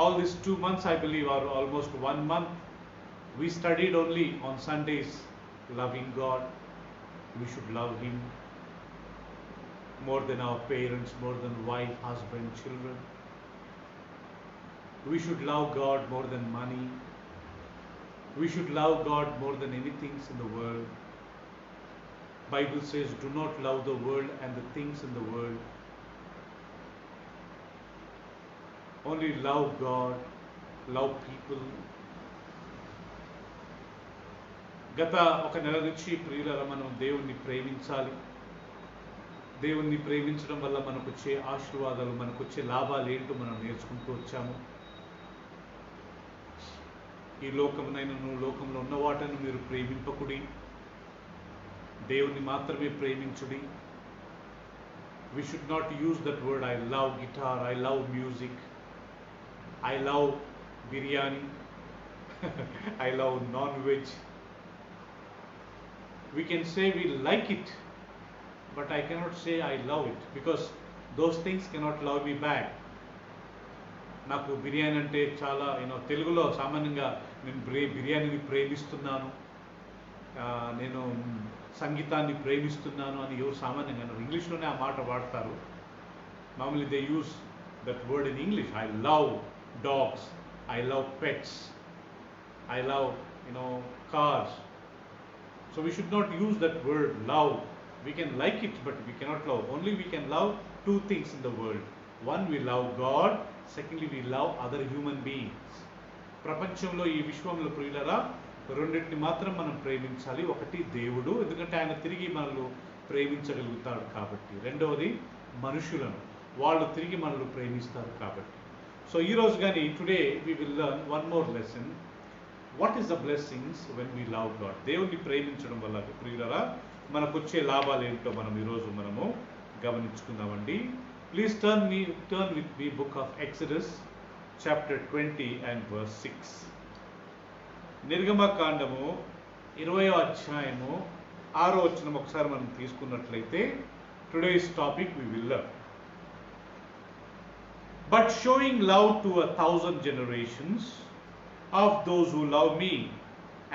All these 2 months, I believe, or almost 1 month, we studied only on Sundays, loving God. We should love Him more than our parents, more than wife, husband, children. We should love God more than money. We should love God more than anything in the world. Bible says, do not love the world and the things in the world. Only love God, love people. గత ఒక నెల నుంచి ప్రియులారా మనం దేవుణ్ణి ప్రేమించాలి. దేవుణ్ణి ప్రేమించడం వల్ల మనకు వచ్చే ఆశీర్వాదాలు, మనకు వచ్చే లాభాలు ఏంటో మనం నేర్చుకుంటూ వచ్చాము. ఈ లోకమునైనను లోకంలో ఉన్న వాటిని మీరు ప్రేమింపకుడి, దేవుణ్ణి మాత్రమే ప్రేమించుడి. We should not use that word, I love guitar, I love music, I love biryani, I love non-veg. We can say we like it, but I cannot say I love it, because those things cannot love me back. నాకు బిర్యానీ అంటే చాలా తెలుగులో సామాన్యంగా నేను బిర్యానీని ప్రేమిస్తున్నాను, నేను సంగీతాన్ని ప్రేమిస్తున్నాను అని ఎవరు సామాన్యంగా ఇంగ్లీష్లోనే ఆ మాట వాడతారు. మామూలు they use that word in English. I love dogs, I love pets, I love cars. So we should not use that word love. We can like it, but we cannot love. Only we can love two things in the world. One, we love God. Secondly, we love other human beings. ప్రపంచంలో ఈ విశ్వంలో ప్రియులరా రెండింటిని మాత్రం మనం ప్రేమించాలి. ఒకటి దేవుడు, ఎందుకంటే ఆయన తిరిగి మనల్ని ప్రేమించగలుగుతాడు కాబట్టి. రెండవది మనుషులను, వాళ్ళు తిరిగి మనల్ని ప్రేమిస్తారు కాబట్టి. సో ఈరోజు కానీ today we will learn one more lesson. What is the blessings when we love God? దేవుణ్ణి ప్రేమించడం వల్ల ప్రియులరా మనకు వచ్చే లాభాలు ఏంటో మనం ఈరోజు మనము గమనించుకుందామండి. Please turn with me book of Exodus chapter 20 and verse 6. నిర్గమకాండము 20వ అధ్యాయము 6వ వచనం ఒకసారి మనం తీసుకున్నట్లయితే today's topic we will learn. But showing love to 1,000 generations of those who love me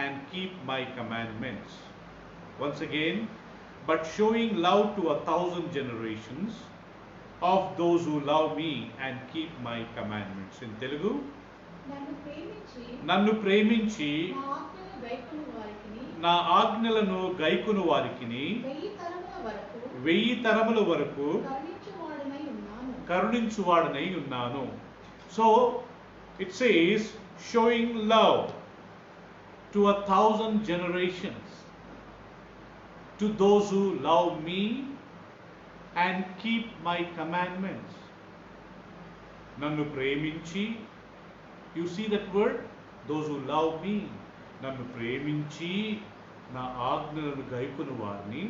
and keep my commandments. Once again, but showing love to 1,000 generations of those who love me and keep my commandments. In Telugu, నన్ను ప్రేమించి నా ఆజ్ఞలను గైకొను వారికిని 1000 తరముల వరకు కరుణించువాడనై ఉన్నాను. So it says showing love to 1,000 generations, to those who love me and keep my commandments. నన్ను ప్రేమించి, you see that word, those who love me, నన్ను ప్రేమించి నా ఆజ్ఞలను గైకొను వారిని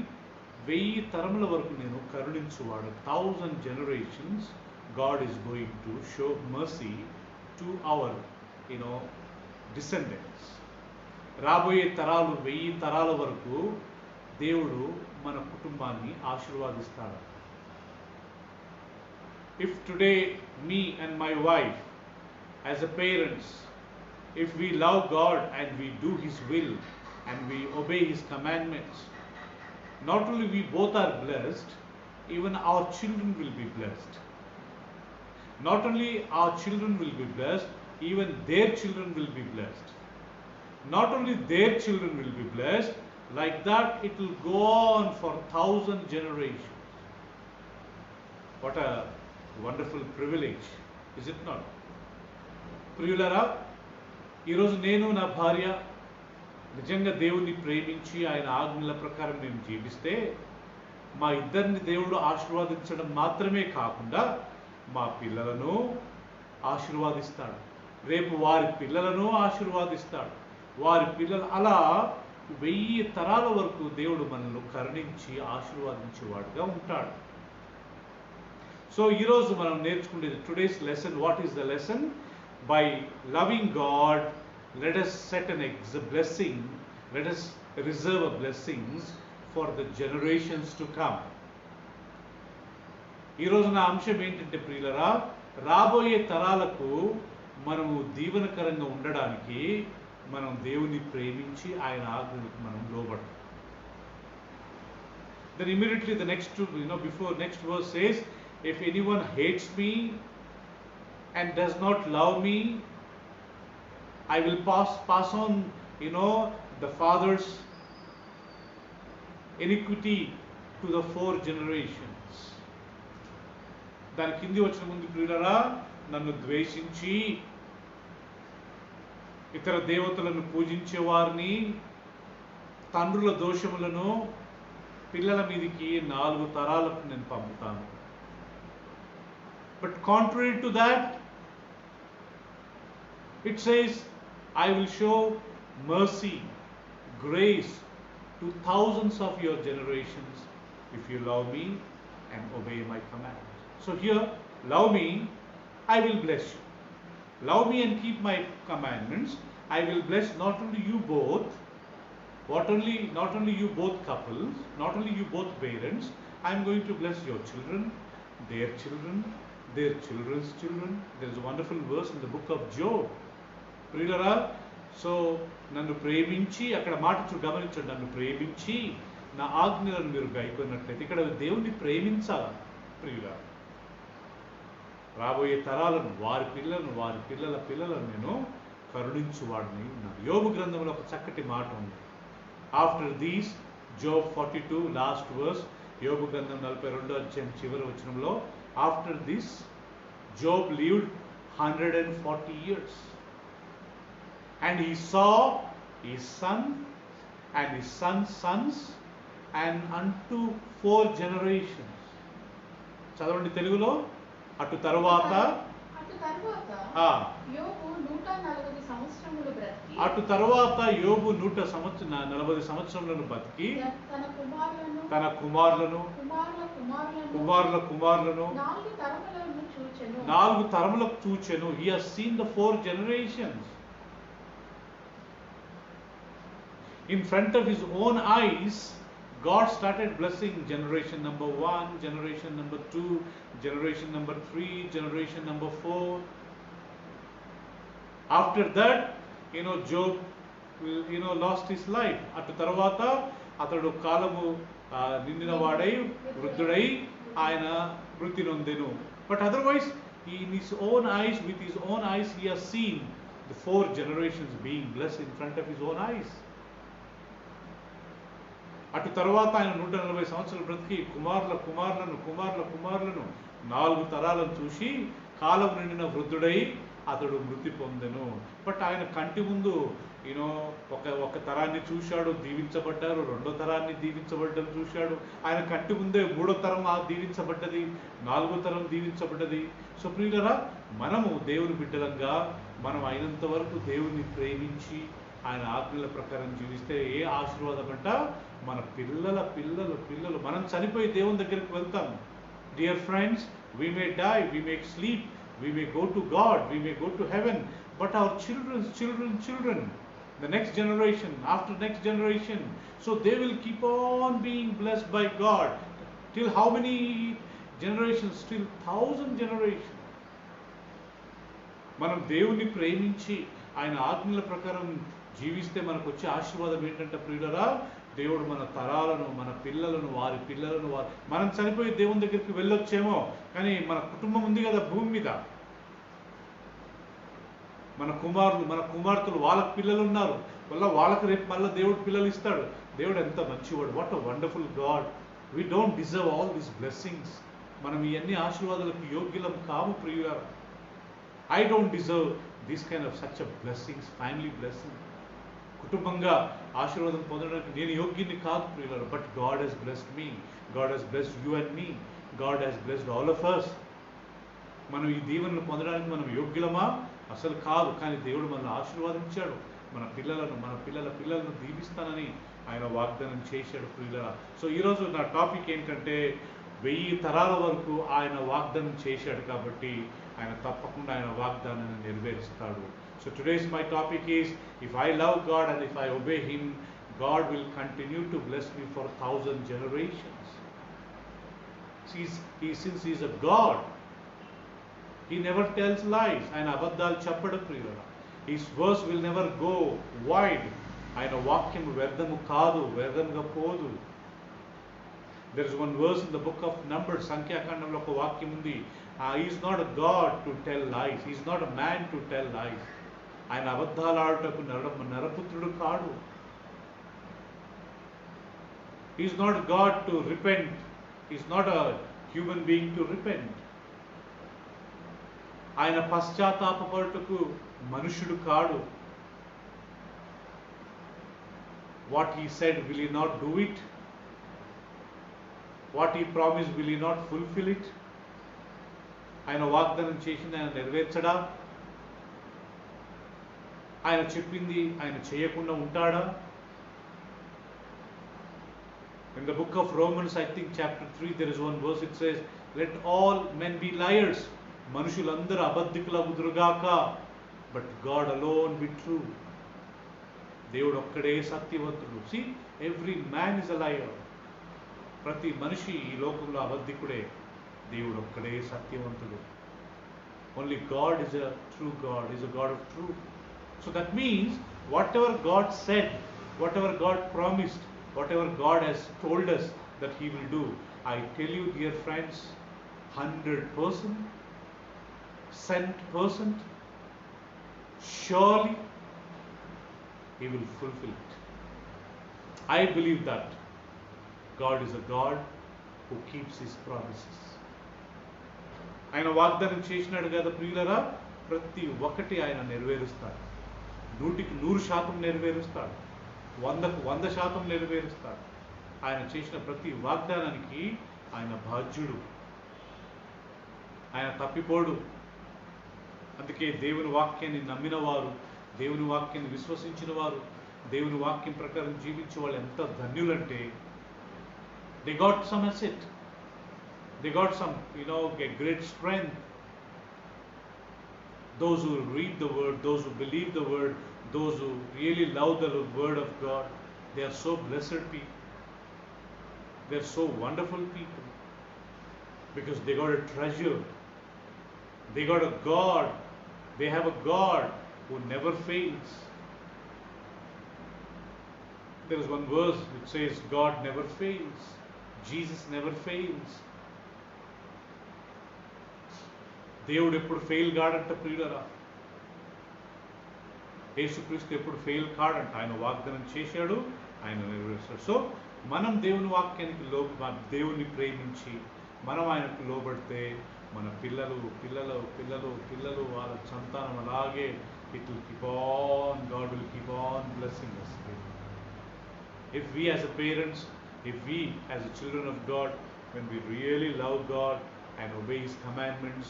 1000 తరముల వరకు నేను కరుణించువాడు. 1,000 generations God is going to show mercy to our descendants. రాబోయే తరాలు 1000 తరాల వరకు దేవుడు మన కుటుంబాన్ని ఆశీర్వాదిస్తాడు. If today me and my wife as a parents, if we love God and we do His will and we obey His commandments, not only we both are blessed, even our children will be blessed. Not only our children will be blessed, even their children will be blessed. Not only their children will be blessed, like that it will go on for 1,000 generations. What a wonderful privilege, is it not? ప్రియులరా, ఈరోజు నేను నా భార్య నిజంగా దేవుణ్ణి ప్రేమించి ఆయన ఆజ్ఞల ప్రకారం మేము జీవిస్తే మా ఇద్దరిని దేవుడు ఆశీర్వాదించడం మాత్రమే కాకుండా మా పిల్లలను ఆశీర్వాదిస్తాడు, రేపు వారి పిల్లలను ఆశీర్వాదిస్తాడు, వారి పిల్లలు, అలా 1000 తరాల వరకు దేవుడు మనల్ని కరుణించి ఆశీర్వాదించేవాడుగా ఉంటాడు. సో ఈరోజు మనం నేర్చుకునేది today's lesson. What is the lesson? By loving God, let us set an blessing, let us reserve blessings for the generations to come. ఈ రోజున అంశం ఏంటంటే ప్రియులరా, రాబోయే తరాలకు మనము దీవెనకరంగా ఉండడానికి మనం దేవుని ప్రేమించి ఆయన ఆజ్ఞలకు మనం లోబడతాం. Then immediately the next, before next verse says, if anyone hates me and does not love me, I will pass on, the father's iniquity to the 4 generations. దాని కింది వచ్చిన ముందు ప్రియులారా, నన్ను ద్వేషించి ఇతర దేవతలను పూజించే వారిని, తండ్రుల దోషములను పిల్లల మీదికి 4 తరాలకు నేను పంపుతాను. But contrary to that, it says, I will show mercy, grace to thousands of your generations if you love me and obey my commands. So here, love me, I will bless you. Love me and keep my commandments. I will bless not only you both, not only you both couples, not only you both parents, I am going to bless your children, their children's children. There is a wonderful verse in the book of Job. ప్రియులరా, so నన్ను ప్రేమించి, అక్కడ మాట గమనించండి, నన్ను ప్రేమించి నా ఆజ్ఞలను మీరు గైకొన్నట్లయితే, ఇక్కడ దేవుణ్ణి ప్రేమించాలి ప్రియులారా. రాబోయే తరాలను, వారి పిల్లల పిల్లలను నేను కరుణించువాడిని ఉన్నాను. యోబు గ్రంథంలో ఒక చక్కటి మాట ఉంది. After these, Job 42 last verse, యోబు గ్రంథం 42వ అధ్యాయం చివరి వచనంలో, after this Job lived 140 years and he saw his son and his son's sons and unto 4 generations. చదవండి తెలుగులో. అటు తరువాత యోబు 140 సంవత్సరములను బ్రతికి తన కుమారులను 4 తరములకు చూచెను. He has seen the 4 generations. In front of his own eyes, God started blessing generation number 1, generation number 2, generation number 3, generation number 4. After that, Job lost his life. Atu tarvata atadu kalamu nindina vaadai vruddudai ayana mruti nondenu. But otherwise, with his own eyes, he has seen the 4 generations being blessed in front of his own eyes. అటు తర్వాత ఆయన 140 సంవత్సరాలు బ్రతికి కుమారులను 4 తరాలను చూసి కాలం నిండిన వృద్ధుడై అతడు మృతి పొందెను. బట్ ఆయన కంటి ముందు ఒక తరాన్ని చూశాడు, దీవించబడ్డారు. 2వ తరాన్ని దీవించబడ్డం చూశాడు. ఆయన కంటి ముందే 3వ తరం దీవించబడ్డది, 4వ తరం దీవించబడ్డది. సో ప్రియులారా, మనము దేవుని బిడ్డలంగా మనం అయినంత వరకు దేవుని ప్రేమించి ఆయన ఆజ్ఞల ప్రకారం జీవిస్తే ఏ ఆశీర్వాదం అంట, మన పిల్లలు మనం చనిపోయి దేవుని దగ్గరికి వెళ్తాం. Dear friends, we may die, we may sleep, we may go to God, we may go to heaven, but our children, the next generation, after next generation, so they will keep on being blessed by God. Till how many generations? Till 1000 generations. మనం దేవుని ప్రేమించి ఆయన ఆజ్ఞల ప్రకారం జీవిస్తే మనకు వచ్చే ఆశీర్వాదం ఏంటంటే ప్రియులరా, దేవుడు మన తరాలను, మన పిల్లలను, వారి పిల్లలను, మనం చనిపోయి దేవుని దగ్గరికి వెళ్ళొచ్చేమో, కానీ మన కుటుంబం ఉంది కదా భూమి మీద, మన కుమార్తెలు, వాళ్ళకి పిల్లలు ఉన్నారు, వాళ్ళకి రేపు మళ్ళీ దేవుడు పిల్లలు ఇస్తాడు. దేవుడు ఎంత మంచివాడు. What a wonderful God. We don't deserve all these blessings. మనం ఇవన్నీ ఆశీర్వాదాలకు యోగ్యులం కాము ప్రియులారా. I don't deserve this kind of such a blessings, family blessing. కుటుంబంగా ఆశీర్వాదం పొందడానికి నేను యోగ్యుని కాదు ప్రియులారా. But God has blessed me, God has blessed you and me, God has blessed all of us. మనం ఈ దీవెనలు పొందడానికి మనం యోగ్యులమా? అసలు కాదు. కానీ దేవుడు మనల్ని ఆశీర్వాదించాడు. మన పిల్లలను దీవిస్తానని ఆయన వాగ్దానం చేశాడు ప్రియులారా. సో ఈరోజు నా టాపిక్ ఏంటంటే 1000 తరాల వరకు ఆయన వాగ్దానం చేశాడు కాబట్టి ఆయన తప్పకుండా ఆయన వాగ్దానాన్ని నెరవేరుస్తాడు. So today's my topic is, if I love God and if I obey Him, God will continue to bless me for 1000 generations. Since He is a God, He never tells lies. ఆయన అబద్ధాలు చెప్పడు ప్రియులారా. His verse will never go wide. ఆయన వాక్యం వ్యర్థము కాదు, వ్యర్థంగా పోదు. There is one verse in the book of Numbers, సంఖ్యాకాండంలో ఒక వాక్యం ఉంది. He is not a God to tell lies. He is not a man to tell lies. ఆయన అబద్ధాలు ఆడుటకు నరపుత్రుడు కాడు. He is not God to repent. He is not a human being to repent. ఆయన పశ్చాత్తాపపడుటకు మనుషుడు కాడు. What he said, will he not do it? What he promised, will he not fulfill it? ఆయన వాగ్దానం చేసింది ఆయన నెరవేర్చడా? ఆయన చెప్పింది ఆయన చేయకుండా ఉంటాడా? In the book of Romans, I think chapter 3, there is one verse, it says, let all men be liars. మనుషులందరూ అబద్ధికులగుదురుగాక, but God alone be true. దేవుడు ఒక్కడే సత్యవంతుడు. See, every man is a liar. ప్రతి మనిషి ఈ లోకంలో అబద్ధికుడే. దేవుడు ఒక్కడే సత్యవంతుడు. Only God is a true God, is a God of truth. So that means whatever God said, whatever God promised, whatever God has told us that He will do, I tell you, dear friends, 100%, 100%, surely He will fulfill it. I believe that God is a God who keeps His promises. ఆయన వాగ్దానం చేసినాడు కదా ప్రియులరా, ప్రతి ఒక్కటి ఆయన నెరవేరుస్తాడు. 100% నెరవేరుస్తాడు. 100% నెరవేరుస్తాడు. ఆయన చేసిన ప్రతి వాగ్దానానికి ఆయన బాధ్యుడు. ఆయన తప్పిపోడు. అందుకే దేవుని వాక్యాన్ని నమ్మిన వారు, దేవుని వాక్యాన్ని విశ్వసించిన వారు, దేవుని వాక్యం ప్రకారం జీవించే వాళ్ళు ఎంత ధన్యులంటే, they got some asset, they got some, a great strength. Those who read the word, those who believe the word, those who really love the word of God, they are so blessed people. They are so wonderful people because they got a treasure. They got a God. They have a God who never fails. There is one verse which says God never fails. Jesus never fails. దేవుడు ఎప్పుడు fail కాడంట ప్రియులరా. యేసుక్రీస్తు ఎప్పుడు fail కాడంట. ఆయన వాగ్దానం చేశాడు, ఆయన నెరవేర్చాడు. So మనం దేవుని వాక్యానికి దేవుని ప్రేమించి మనం ఆయనకు లోబడితే మన పిల్లలు పిల్లలు పిల్లలు పిల్లలు వాళ్ళ సంతానం అలాగే it will keep on, God will keep on blessing us. If we as a parents, if we as a children of God, when we really love God and obey His commandments,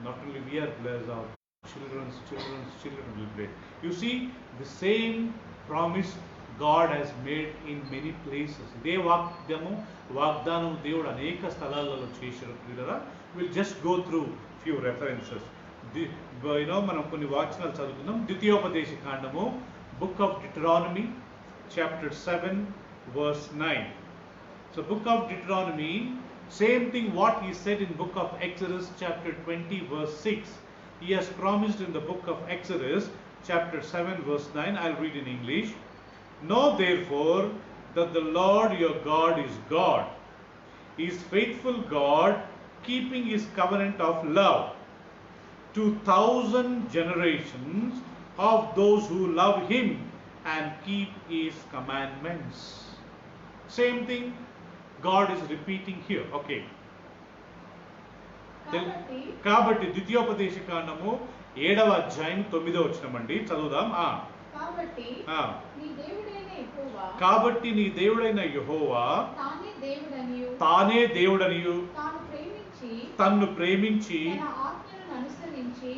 not only we are blessed, our children's children will be blessed. You see, the same promise God has made in many places. ఇదే వాగ్దానం దేవుడు అనేక స్థలాలలో చేశారు ప్రియులారా. We'll just go through few references. మనం కొన్ని వాక్యాలు చదువుకుందాం. ద్వితీయోపదేశ కాండము, book of Deuteronomy, chapter 7, verse 9. So book of Deuteronomy, same thing what he said in book of Exodus, chapter 20, verse 6. He has promised in the book of Exodus, chapter 7, verse 9. I'll read in English. Know therefore that the Lord your God is God. He is faithful God, keeping His covenant of love to 1,000 generations of those who love Him and keep His commandments. Same thing God is repeating here. Okay. కాబట్టి ద్వితీయోపదేశ కాండము 7వ అధ్యాయం 9వ వచనమండి చదువుదాం. కాబట్టి నీ దేవుడైన యెహోవా తానే దేవుడనియు తన్ను ప్రేమించి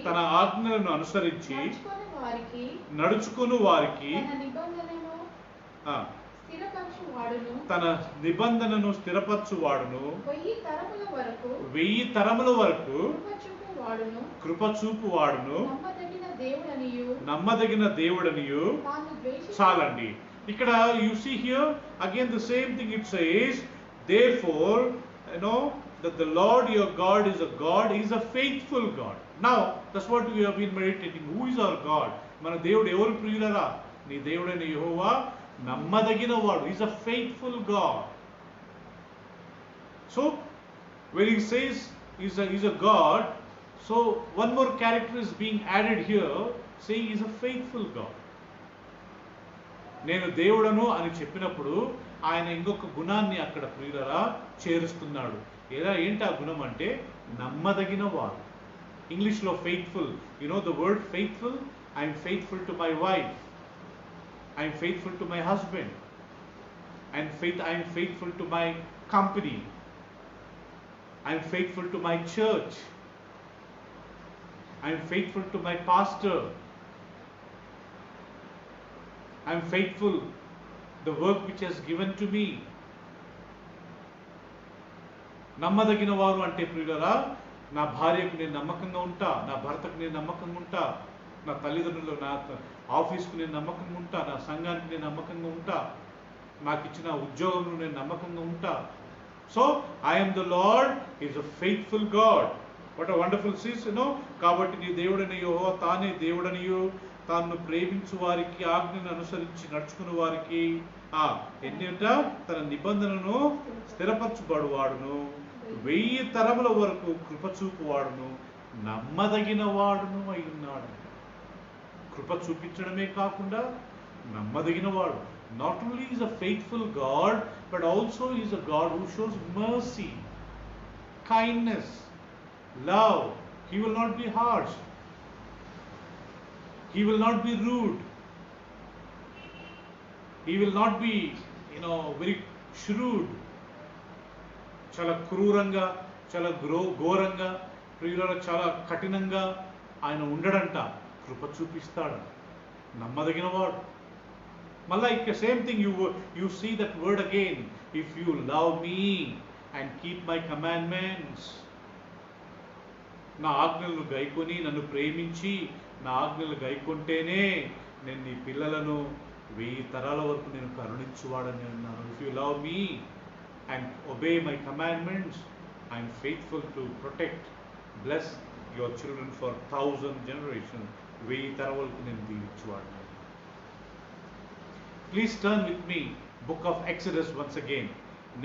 తన ఆజ్ఞలను అనుసరించి నడుచుకుని వారికి తన నిబంధనను స్థిరపరచువాడును 1000 తరముల వరకు కృప చూపువాడును నమ్మదగిన దేవుడనియు. చాలండి. ఇక్కడ you see here again the same thing it says, therefore that the Lord your God is a God, He is a faithful God. Now, that's what we have been meditating. Who is our God? మన దేవుడు ఎవరు ప్రియులరా? నీ దేవుడైన యెహోవా నమ్మదగిన వాడు. He is a faithful God. So, when he says he's a God, so one more character is being added here, saying he's a faithful God. నేను దేవుడను అని చెప్పినప్పుడు ఆయన ఇంకొక గుణాన్ని అక్కడ ప్రియులరా చేరుస్తున్నాడు. ఏంటి ఆ గుణం అంటే నమ్మదగిన వాడు. ఇంగ్లీష్లో faithful, you know the word faithful. I'm faithful to my wife, I'm faithful to my husband, I'm faithful to my company, I'm faithful to my church, I'm faithful to my pastor, I'm faithful the work which has given to me. నమ్మదగిన వారు అంటే ప్రియులారా, నా భార్యకు నేను నమ్మకంగా ఉంటా, నా భర్తకు నేను నమ్మకంగా ఉంటా, నా తల్లిదండ్రులు, నా ఆఫీస్కు నేను నమ్మకంగా ఉంటా, నా సంఘానికి నేను నమ్మకంగా ఉంటా, నాకు ఇచ్చిన ఉద్యోగంలో నేను నమ్మకంగా ఉంటా. So I'm the Lord is a faithful God. What a wonderful sees, you know. కాబట్టి నీ దేవుడైన యెహోవా తానే దేవుడనియు, తాను ప్రేమించు వారికి, ఆజ్ఞను అనుసరించి నడుచుకున్న వారికి ఎన్నిట తన నిబంధనను స్థిరపరచుబడువాడును, 1000 తరముల వరకు కృపచూపువాడును, నమ్మదగిన వాడును అయి ఉన్నాడు. కృప చూపించడమే కాకుండా నమ్మదగిన వాడు. Not only is a faithful God, but also is a God who shows mercy, kindness, love. He will not be harsh. He will not be rude. He will not be, very shrewd. చాలా క్రూరంగా, చాలా ఘోరంగా, ప్రియుల చాలా కఠినంగా ఆయన ఉండడంట. కృప చూపిస్తాడు, నమ్మదగిన వాడు. మళ్ళా ఇక same thing you see that word again. If you love me and keep my commandments. నా ఆజ్ఞలను గైకొని నన్ను ప్రేమించి నా ఆజ్ఞలు గైకొంటేనే నేను నీ పిల్లలను 1000 తరాల వరకు నేను కరుణించువాడని అన్నాను. If you love me and obey my commandments, I'm faithful to protect, bless your children for 1000 generation. 1000 తరాలకు నేను దీవించువాడని. Please turn with me book of Exodus once again.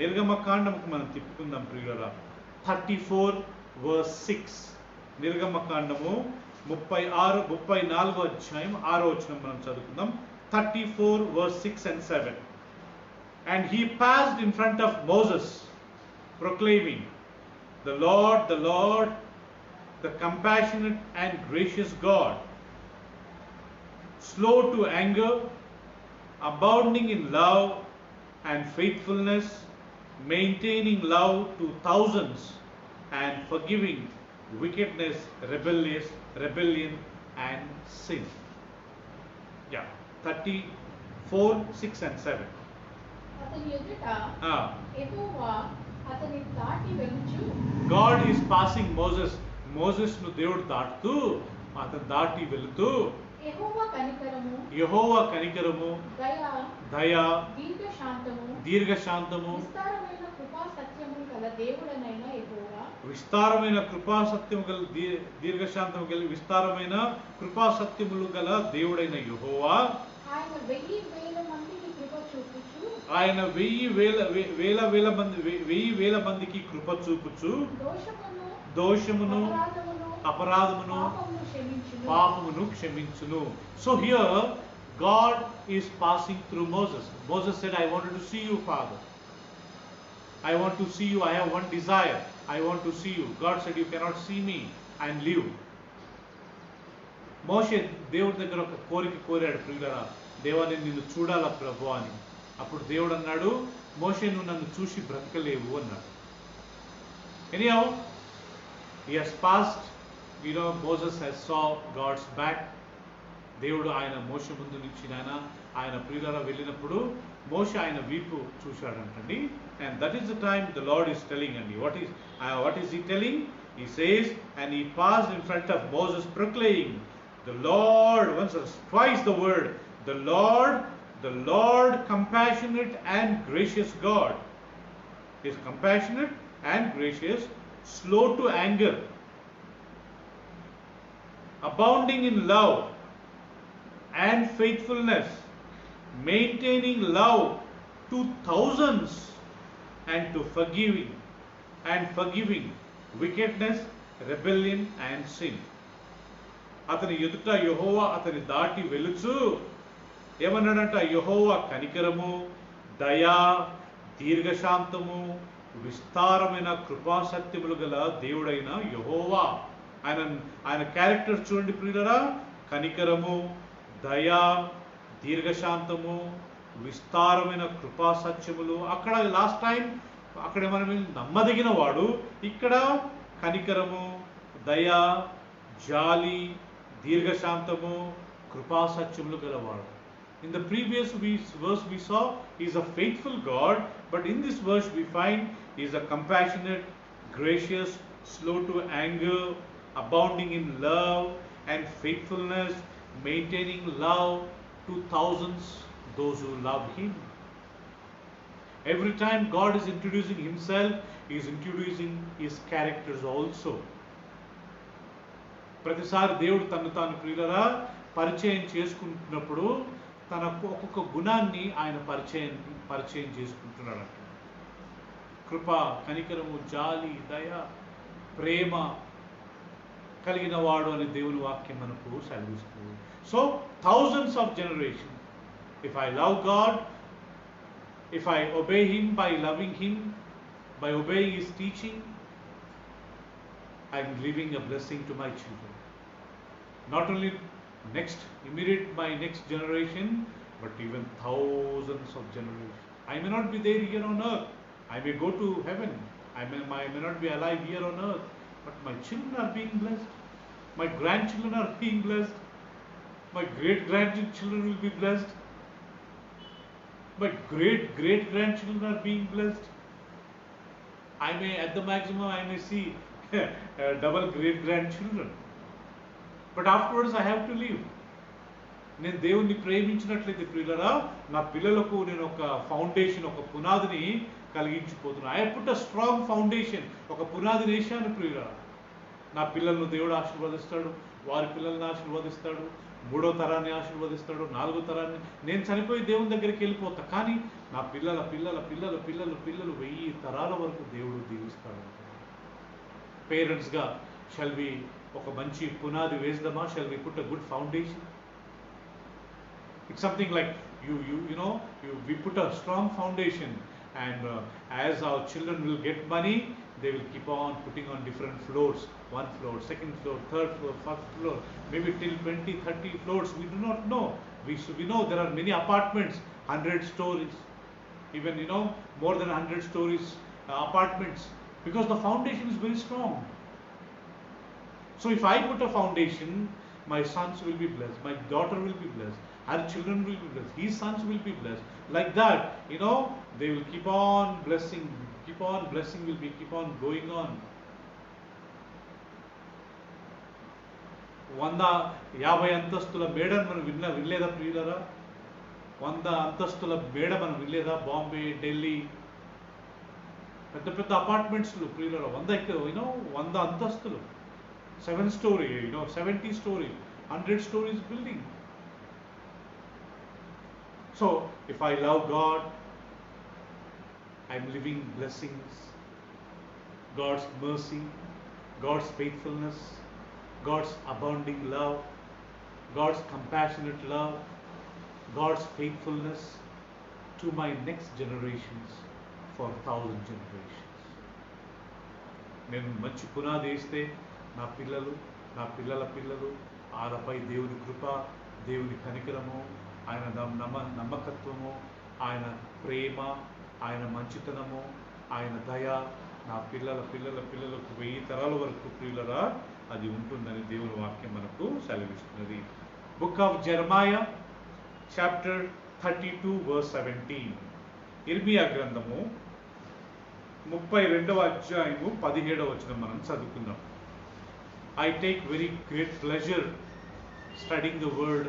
నిర్గమకాండముకు మనం తిప్పుకుందాం ప్రియులారా. 34:6. నిర్గమకాండము 34వ అధ్యాయం 6వ వచనం మనం చదువుకుందాం. 34:6 and 7. And he passed in front of Moses, proclaiming, the Lord, the compassionate and gracious God, slow to anger, abounding in love and faithfulness, maintaining love to thousands, and forgiving wickedness, rebellion and sin. 34:6 and 7. God is passing Moses. మోసెస్ను దేవుడు దాటుతూ, అతను దాటి వెళుతూ, యెహోవా కనికరము, దయ, దీర్ఘశాంతము, విస్తారమైన కృపాసత్యము గల దీర్ఘశాంతము గల విస్తారమైన కృపాసత్యములు గల దేవుడైన యెహోవా ఆయన 1000 మందికి కృప చూపుచు దోషమును, అపరాధమును, పాపమును క్షమించును. So here God is passing through Moses. Moses said, I wanted to see you, Father. I want to see you. I have one desire. I want to see you. God said, you cannot see me and live. మోషే దేవుడి దగ్గర ఒక కోరిక కోరాడు ప్రియులారా. దేవా, నేను నిన్ను చూడాలా ప్రభు అని. అప్పుడు దేవుడు అన్నాడు, మోషే నువ్వు నన్ను చూసి బ్రతకలేవు అన్నాడు. Anyhow, he has passed. Moses has saw God's back. దేవుడు ఆయన మోషే ముందు నుంచి ఆయన ప్రియులారా వెళ్ళినప్పుడు మోషే ఆయన వీపు చూశాడంటండి. And that is the time the Lord is telling. And what is he telling? He says, and he passed in front of Moses proclaiming, the Lord, twice the word, the Lord compassionate and gracious God. He is compassionate and gracious, slow to anger, abounding in love and faithfulness, maintaining love to thousands, and to forgiving wickedness, rebellion and sin. అతని ఎదుట యెహోవా అతని దాటి వెలుచు ఏమన్నాడంట? యెహోవా కనికరము, దయా, దీర్ఘశాంతము, విస్తారమైన కృపాసత్యములు గల దేవుడైన యెహోవా. ఆయన క్యారెక్టర్ చూడండి ప్రియులరా. కనికరము, దయా, దీర్ఘశాంతము, విస్తారమైన కృపాసత్యములు. అక్కడ లాస్ట్ టైం అక్కడ మనం నమ్మదగిన వాడు, ఇక్కడ కనికరము, దయా, జాలి, దీర్ఘశాంతము, కృపాసత్యములు గలవాడు. In the previous verse we saw he is a faithful God, but in this verse we find he is a compassionate, gracious, slow to anger, abounding in love and faithfulness, maintaining love to thousands, those who love him. Every time God is introducing himself, he is introducing his characters also. ప్రతిసారి దేవుడు తను తాను ప్రియులరా పరిచయం చేసుకుంటున్నప్పుడు తన ఒక్కొక్క గుణాన్ని ఆయన పరిచయం చేసుకుంటున్నాడు. కృప, కనికరము, జాలి, దయ, ప్రేమ కలిగిన వాడు అని దేవుని వాక్యం మనకు సెలవిస్తుంది. So thousands of generations, if I love God, if I obey him by loving him, by obeying his teaching, I am leaving a blessing to my children. Not only my next generation, but even thousands of generations. I may not be there here on earth. I may go to heaven. I may not be alive here on earth, but my children are being blessed. My grandchildren are being blessed. My great-grandchildren will be blessed. My great-great-grandchildren are being blessed. At the maximum, I may see double great-grandchildren. But afterwards I have to leave. నేను దేవుణ్ణి ప్రేమించినట్లయితే ప్రియులరా, నా పిల్లలకు నేను ఒక foundation, ఒక పునాదిని కలిగించిపోతున్నాను. I put a strong foundation, ఒక పునాదిని వేశాను ప్రియులరా. నా పిల్లలను దేవుడు ఆశీర్వదిస్తాడు, వారి పిల్లల్ని ఆశీర్వదిస్తాడు, 3వ తరాన్ని ఆశీర్వదిస్తాడు, 4వ తరాన్ని. నేను చనిపోయి దేవుని దగ్గరికి వెళ్ళిపోతా, కానీ నా పిల్లల పిల్లల పిల్లల పిల్లలు పిల్లలు 1000 తరాల వరకు దేవుడు దీవిస్తాడు. పేరెంట్స్గా షల్ వి ఒక మంచి పునాది వేద్దామా? Shall we put a good foundation? It's something like we put a strong foundation, and as our children will get money, they will keep on putting on different floors, 1 floor, 2nd floor, 3rd floor, 4th floor, maybe till 20-30 floors. We do not know. We know there are many apartments, 100 stories, even more than 100 stories apartments, because the foundation is very strong. So if I put a foundation, my sons will be blessed, my daughter will be blessed, her children will be blessed, his sons will be blessed. Like that, they will keep on blessing will be keep on going on. 150 అంతస్తుల మేడను మనం వినలేదా ప్రియులరా? 100 అంతస్తుల మేడ మనం వినలేదా? బాంబే, ఢిల్లీ పెద్ద పెద్ద అపార్ట్మెంట్స్లు ప్రియులరా, 100 అంతస్తులు, 7 story, 70 story, 100 stories building. So if I love God, I'm living blessings, God's mercy, God's faithfulness, God's abounding love, God's compassionate love, God's faithfulness to my next generations, for 1000 generations. నేను మంచి పునాది వేస్తే నా పిల్లలు, నా పిల్లల పిల్లలు, ఆలపై దేవుని కృప, దేవుని కనికరము, ఆయన నమ్మకత్వము, ఆయన ప్రేమ, ఆయన మంచితనము, ఆయన దయ నా పిల్లల పిల్లల పిల్లలకు 1000 తరాల వరకు ప్రియులరా అది ఉంటుందని దేవుని వాక్యం మనకు సెలవిస్తున్నది. Book of Jeremiah chapter 32 verse 17. ఇర్మియా గ్రంథము 32వ అధ్యాయము 17వ వచనం మనం చదువుకుందాం. I take very great pleasure studying the word,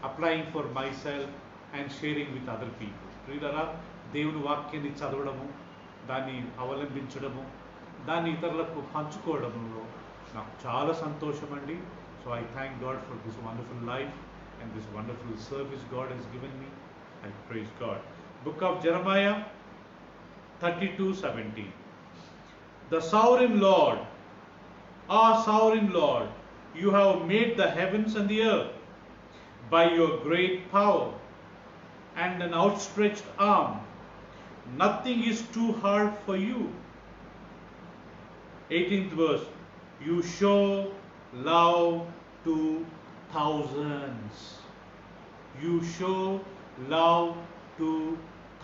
applying for myself and sharing with other people. ప్రియులారా, దేవుని వాక్యాన్ని చదవడము, దాన్ని అవలంబించడము, దాన్ని ఇతరులకు పంచుకోవడంలో నాకు చాలా సంతోషం అండి. So I thank God for this wonderful life and this wonderful service God has given me. I praise God. Book of Jeremiah 32:17. The sovereign Lord, our sovereign Lord, you have made the heavens and the earth by your great power and an outstretched arm. Nothing is too hard for you. 18th verse. You show love to thousands. You show love to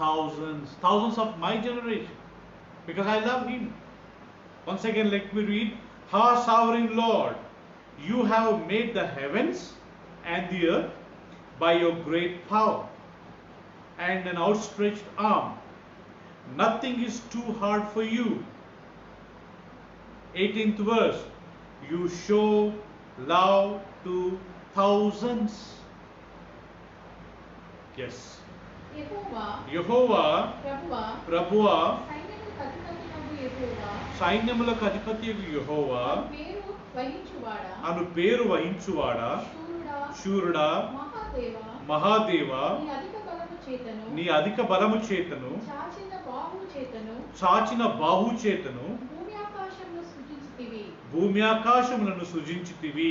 thousands. Thousands of my generation. Because I love Him. Once again, let me read. Our sovereign Lord, you have made the heavens and the earth by your great power and an outstretched arm. Nothing is too hard for you. 18th verse. You show love to thousands. Yes. Yehovah, Prabhuva, సైన్యములకు అధిపతియగు యెహోవా అను పేరు వహించువాడా, శూరుడా, మహాదేవా, నీ అధిక బలము చేతను చాచిన బాహు చేతను భూమి ఆకాశములను సృజించితివి.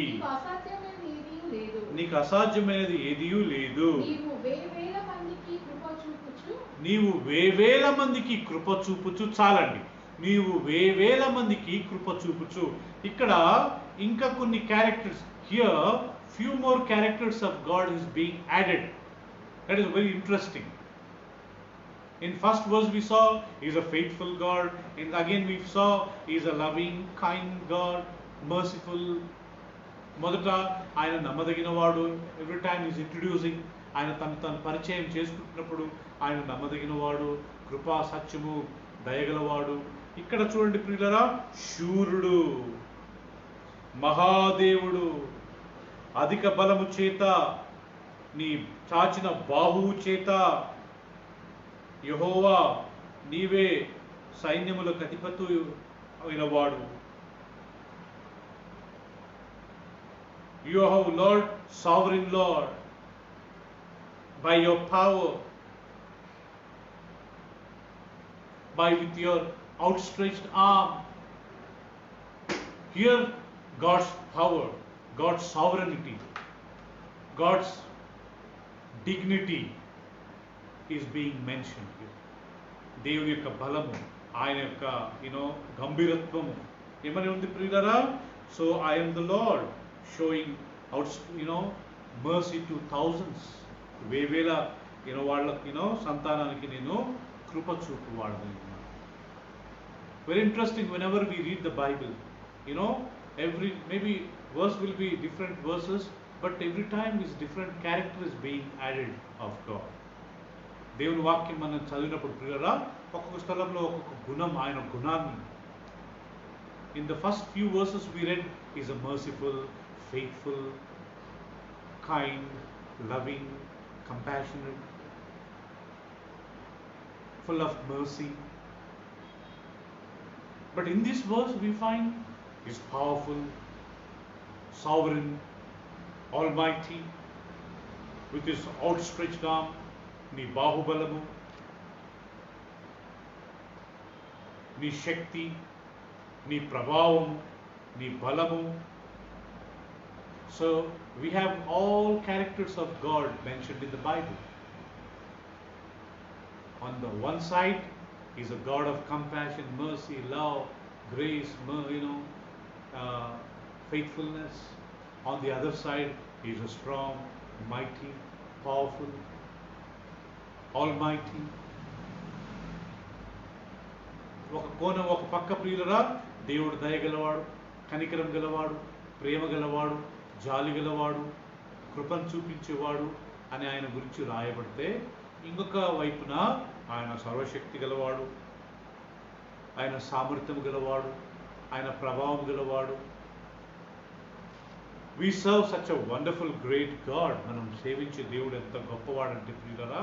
నీకు అసాధ్యమైనది ఏదియూ లేదు. నీవు వేవేల మందికి కృప చూపుచు. చాలండి. నీవు వేవేల మందికి కృప చూపుచు. ఇక్కడ ఇంకా కొన్ని characters, here few more characters of God is being added. That is very interesting. In first verse we saw He is a faithful God, and again we saw He is a loving, kind God, merciful. మొదట ఆయన నమ్మదగిన వాడు. Every time is introducing, ఆయన తను పరిచయం చేసుకుంటున్నప్పుడు ఆయన నమ్మదగిన వాడు, కృపా సత్యము దయగలవాడు. ఇక్కడ చూడండి ప్రియులరా, శూరుడు, మహాదేవుడు, అధిక బలము చేత, నీ చాచిన బాహువు చేత, యెహోవా నీవే సైన్యములకు అధిపతి అయినవాడు. You are Lord, sovereign Lord, by your power, by with your outstretched arm. Here God's power, God's sovereignty, God's dignity is being mentioned here. దేవుని యొక్క బలము, ఆయన యొక్క గంభీరత్వము ఏమని ఉంది ప్రియులారా? So I am the Lord, showing out mercy to thousands. వేవేల వాళ్ళకి సంతానానికి నేను కృప చూపు వాడను. Very interesting. Whenever we read the Bible, every maybe verse will be different verses, but every time is different character is being added of God. దేవుని వాక్యం మనం చదివినప్పుడు ప్రియులారా, ఒక్కొక్క స్థలంలో ఒక్కొక్క గుణం, ఆయన గుణాన్ని. In the first few verses we read, He is a merciful, faithful, kind, loving, compassionate, full of mercy. But in this verse we find He is powerful, sovereign, almighty, with His outstretched arm, నీ బాహుబలము, నీ శక్తి, నీ ప్రభావము, నీ బలము. So we have all characters of God mentioned in the Bible. On the one side, He is a God of compassion, mercy, love, grace, faithfulness. On the other side, He is a strong, mighty, powerful, almighty. ఒక పక్క ప్రియులరా, దేవుడు దయగలవాడు, కనికరం గలవాడు, ప్రేమ గలవాడు, జాలి గలవాడు, కృపను చూపించేవాడు అని ఆయన గురించి రాయబడితే, ఇంకొక వైపున ఆయన సర్వశక్తి గలవాడు, ఆయన సామర్థ్యం గలవాడు, ఆయన ప్రభావం గలవాడు. We serve such a wonderful, great God. మనం సేవించే దేవుడు ఎంత గొప్పవాడంటే ప్రియులరా,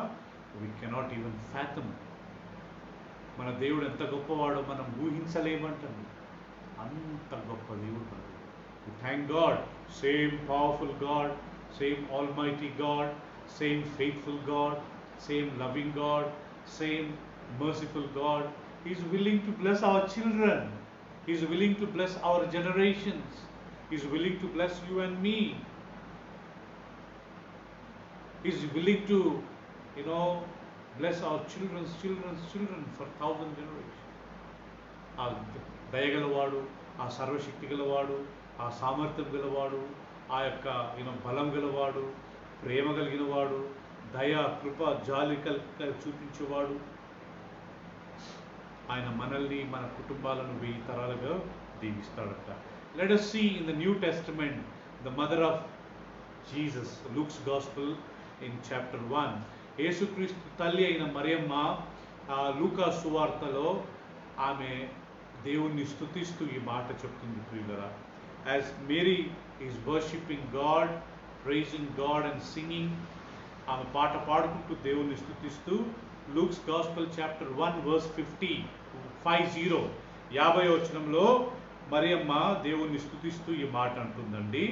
we cannot even fathom. మన దేవుడు ఎంత గొప్పవాడో మనం ఊహించలేమంటాము. అంత గొప్ప దేవుడు మనకు. We thank God, same powerful God, same almighty God, same faithful God, same loving God, same merciful God. He is willing to bless our children. He is willing to bless our generations. He is willing to bless you and me. He is willing to, bless our children's children for 1,000 generations. ఆ దయగలవాడు, ఆ సర్వశక్తి గలవాడు, ఆ సామర్థ్యం గలవాడు, ఆ యొక్క బలం గలవాడు, ప్రేమ కలిగినవాడు, దయ కృప జాలి చూపించేవాడు. ఆయన మనల్ని మన కుటుంబాలను 1000 తరాలుగా దీవిస్తాడట. Let us see in the New Testament the mother of Jesus, Luke's Gospel in chapter 1. యేసుక్రీస్తు తల్లి అయిన మరియమ్మ లూకా సువార్తలో ఆమె దేవుణ్ణి స్తుతిస్తూ ఈ మాట చెప్తుంది ప్రియులారా. As Mary is worshipping God, praising God and singing, ఆమె పాట పాడుకుంటూ దేవుణ్ణి స్తుతిస్తూ Luke's Gospel chapter 1 verse 50 వచనంలో మరియమ్మ దేవుణ్ణి స్తుతిస్తూ ఈ మాట అంటుందండి.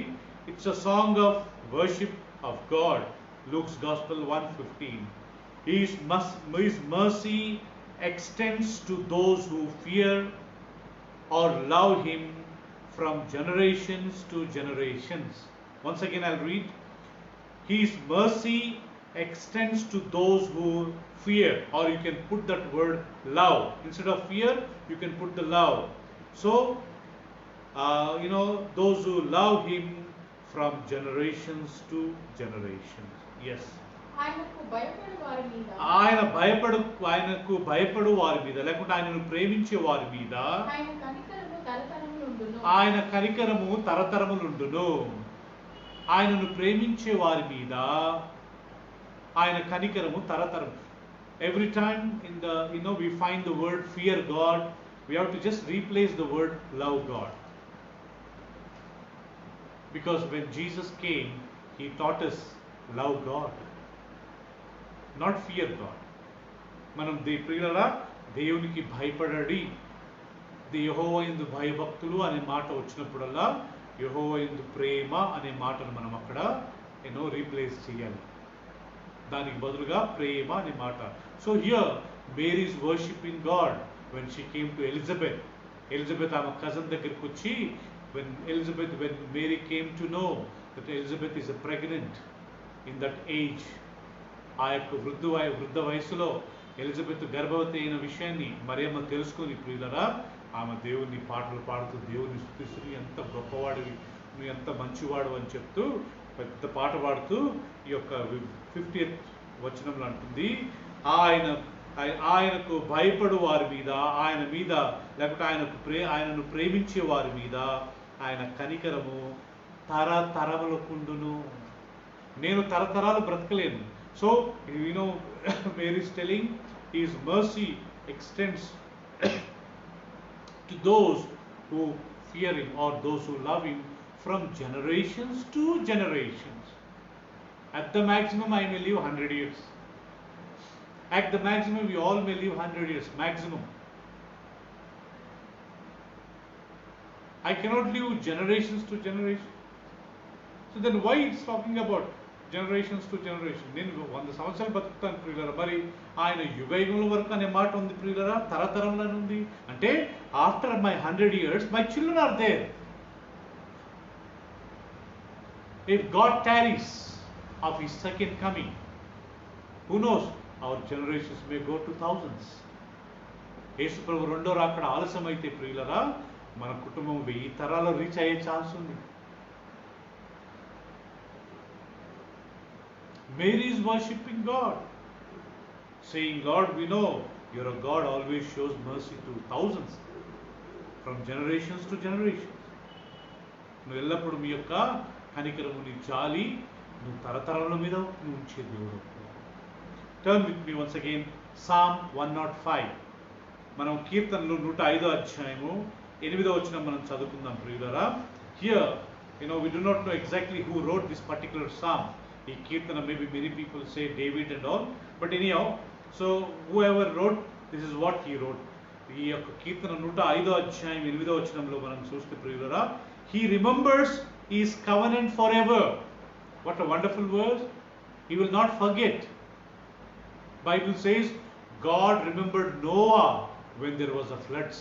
It's a song of worship of God. Luke's Gospel 1:15. His mercy extends to those who fear or love him from generations to generations. Once again I'll read. His mercy extends to those who fear, or you can put that word love. Instead of fear, you can put the love. So, those who love him from generations to generations. Yes. ఆయనకు భయపడు వారి మీద లేకుంటే ఆయనను ప్రేమించే వారి మీద ఆయన కనికరము తరతరములుండును. ఆయనను ప్రేమించే వారి మీద ఆయన కనికరము తరతరం. Every time in the we find the word fear God, we have to just replace the word love God. Because when Jesus came, he taught us love God, not fear God. మనం ప్రియులారా దేవునికి భయపడడి, యెహోవా యందు భయభక్తులు అనే మాట వచ్చినప్పుడల్లా యెహోవా యందు ప్రేమ అనే మాటను మనం అక్కడ రీప్లేస్ చేయాలి. దానికి బదులుగా ప్రేమ అనే మాట. So here Mary is worshipping God when she came to Elizabeth ఆమె కజన్ దగ్గరికి వచ్చి when Mary came to know that Elizabeth is pregnant in that age, ఆ యొక్క వృద్ధ వయసులో ఎలిజబెత్ గర్భవతి అయిన విషయాన్ని మరియమ్మ తెలుసుకుని ప్రియులరా ఆమె దేవుని పాటలు పాడుతూ దేవుని స్తుతిస్తూ ఎంత గొప్పవాడివి, నువ్వు ఎంత మంచివాడు అని చెప్తూ పెద్ద పాట పాడుతూ ఈ యొక్క 50th వచనంలో అంటుంది, ఆయనకు భయపడు వారి మీద, ఆయన మీద లేకపోతే ఆయనను ప్రేమించే వారి మీద ఆయన కనికరము తరతరములకుండును. నేను తరతరాలు బ్రతకలేను. So Mary is telling his mercy extends to those who fear him or those who love him from generations to generations. At the maximum I may live 100 years. At the maximum we all may live 100 years maximum. I cannot live generations to generations. So then why it's talking about generations to generation? నేను 100 సంవత్సరాలు బతుకుతాను ప్రియులరా, మరి ఆయన యుగయుగముల వరకు అనే మాట ఉంది ప్రియులరా, తరతరంలో ఉంది అంటే after my 100 years my children are there. If God tarries of his second coming, who knows, our generations may go to thousands. యేసు ప్రభు రెండో రాకడ ఆలస్యమైతే ప్రియులరా మన కుటుంబం 1000 తరాలు రీచ్ అయ్యే ఛాన్స్ ఉంది. Mary is worshipping God, saying, Lord, we know you're a God always shows mercy to thousands, from generations to generations. నువ్వు ఎల్లప్పుడు మీ యొక్క కనికరము నీ జాలి నువ్వు తరతరాల మీద నువ్వు ఉంచే దేవుడు. Turn with me once again, Psalm 105. మనం కీర్తనలు 105వ అధ్యాయము 8వ వచనం మనం చదువుకుందాం ప్రియులారా. Here, we do not know exactly who wrote this particular psalm. ఈ కీర్తన maybe many people say David and all, but anyhow, so whoever wrote, this is what he wrote. ఈ యొక్క కీర్తన 105వ అధ్యాయం 8వ వచనంలో మనం చూస్తే ప్రియులారా, He remembers his covenant forever. What a wonderful verse. He will not forget. Bible says God remembered Noah when there was a floods.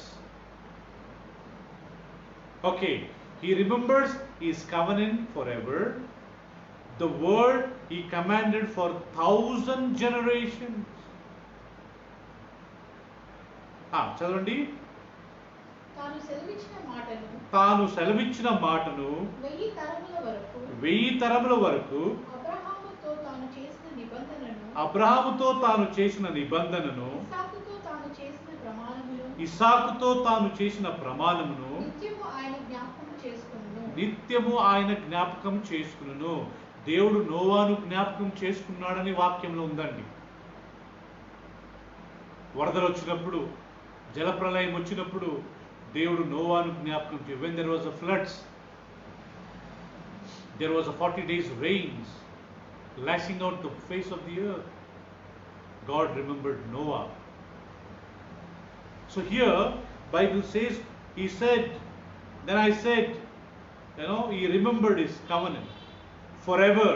Okay, he remembers his covenant forever. The word he commanded for 1,000 generations. చదవండి. తాను సెలవిచ్చిన మాటను 1000 తరముల వరకు అబ్రహాముతో తాను చేసిన నిబంధనను ఇస్సాకుతో తాను చేసిన ప్రమాణమును నిత్యము ఆయన జ్ఞాపకం చేసుకును. దేవుడు నోవాను జ్ఞాపకం చేసుకున్నాడని వాక్యంలో ఉందండి. వరదలు వచ్చినప్పుడు, జలప్రలయం వచ్చినప్పుడు దేవుడు నోవాను జ్ఞాపకం చేసి, when there was a floods, there was a 40 days rains lashing out the face of the earth. God remembered Noah. So here Bible says he said, then I said, he remembered his covenant forever.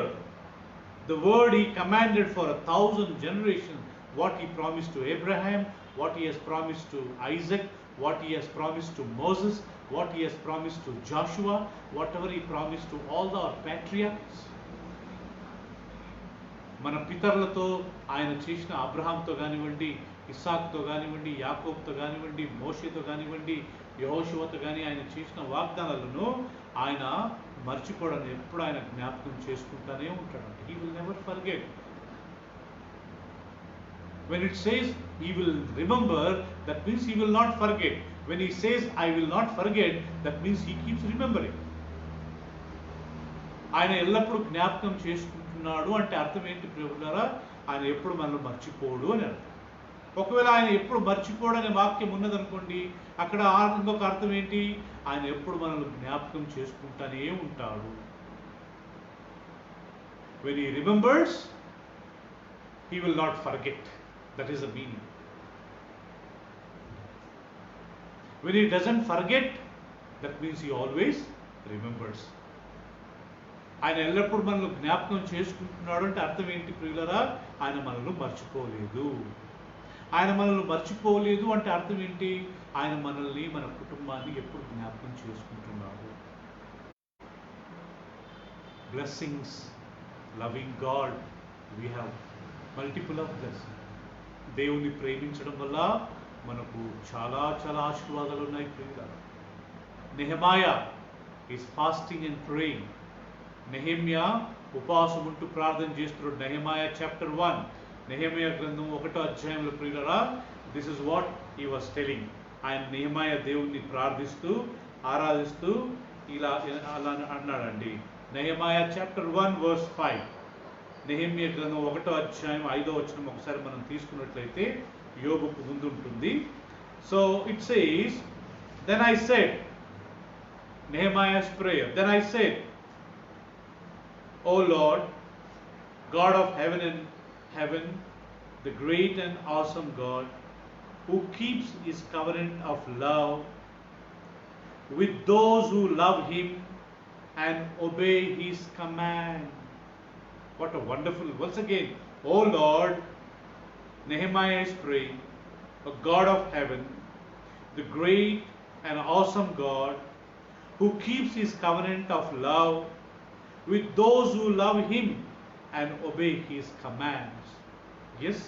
The word he commanded for 1,000 generations. What he promised to Abraham, what he has promised to Isaac, what he has promised to Moses, what he has promised to Joshua, whatever he promised to all our patriarchs. మన పితరులతో ఆయన చేసిన అబ్రహాంతో కానివ్వండి, ఇస్సాకుతో కానివ్వండి, యాకోబుతో కానివ్వండి, మోషేతో కానివ్వండి, యెహోషువతో కానీ ఆయన చేసిన వాగ్దానాలను ఆయన మర్చిపోవడానికి ఎప్పుడు ఆయన జ్ఞాపకం చేసుకుంటానే ఉంటాడు. He will never forget. When it says he will remember, that means he will not forget. When he says I will not forget, that means he keeps remembering. ఆయన ఎల్లప్పుడూ జ్ఞాపకం చేసుకుంటున్నాడు అంటే అర్థం ఏంటి ప్రియులారా? ఆయన ఎప్పుడు మనల్ని మర్చిపోడు అని అర్థం. ఒకవేళ ఆయన ఎప్పుడు మర్చిపోడు అనే వాక్యం ఉన్నదనుకోండి, అక్కడ ఇంకొక అర్థం ఏంటి? ఆయన ఎప్పుడు మనల్ని జ్ఞాపకం చేసుకుంటానే ఉంటాడు. When he remembers, he will not forget. That is the meaning. When he doesn't forget, that means he always remembers. ఆయన ఎల్లప్పుడు మనల్ని జ్ఞాపకం చేసుకుంటున్నాడు అంటే అర్థం ఏంటి ప్రియులారా? ఆయన మనల్ని మర్చిపోలేదు. ఆయన మనల్ని మర్చిపోలేదు అంటే అర్థం ఏంటి? ఆయన మనల్ని, మన కుటుంబాన్ని ఎప్పుడు జ్ఞాపకం చేసుకుంటున్నాడు. Blessings, loving God, we have multiple of blessings. దేవుని ప్రేమించడం వల్ల మనకు చాలా చాలా ఆశీర్వాదాలు ఉన్నాయి ప్రియులారా. Nehemiah is fasting and praying. Nehemiah ఉపవాసం ఉంటూ ప్రార్థన చేస్తున్నాడు. నెహెమాయా చాప్టర్ 1, నెహెమ్యా గ్రంథం 1వ అధ్యాయంలో ప్రియులారా, this is what he was telling. ఆయన నెహెమాయా దేవుణ్ణి ప్రార్థిస్తూ ఆరాధిస్తూ ఇలా అలా అన్నాడండి. నెహెమాయా చాప్టర్ 1 verse 5. నెహెమ్యా గ్రంథం 1వ అధ్యాయం 5వ వచనం ఒకసారి మనం తీసుకున్నట్లయితే యోబుకు ముందు ఉంటుంది. So it says, then I said, Nehemiah's prayer, then I said, O Lord, God of heaven, the great and awesome God, who keeps his covenant of love with those who love him and obey his command. What a wonderful, once again, O Lord, Nehemiah is praying, a God of heaven, the great and awesome God, who keeps his covenant of love with those who love him and obey his commands. Yes?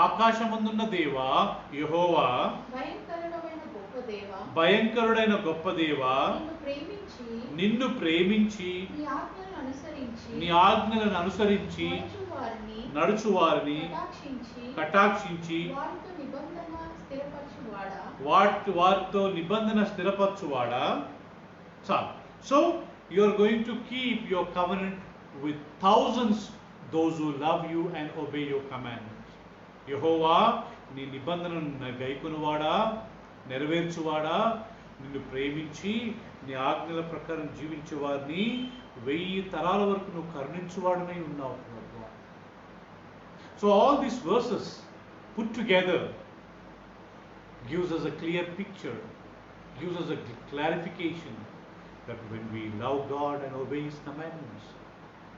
ఆకాశమందున్న దేవా యెహోవా, భయంకరుడైన గొప్ప దేవా, నిన్ను ప్రేమించి నీ ఆజ్ఞలను అనుసరించి నడుచువారిని కటాక్షించి వారితో నిబంధన స్థిరపరచువాడా. చాలు. So you are going to keep your covenant with thousands, those who love you and obey your commandments. యెహోవా, నీ నిబంధనను గైకొనువాడా, నెరవేర్చువాడా, నిన్ను ప్రేమించి నీ ఆజ్ఞల ప్రకారం జీవించే వారిని 1000 తరాల వరకు నువ్వు కరుణించువాడనై ఉన్నావు. So all these verses put together gives us a clear picture, gives us a clarification that when we love God and obey His commandments,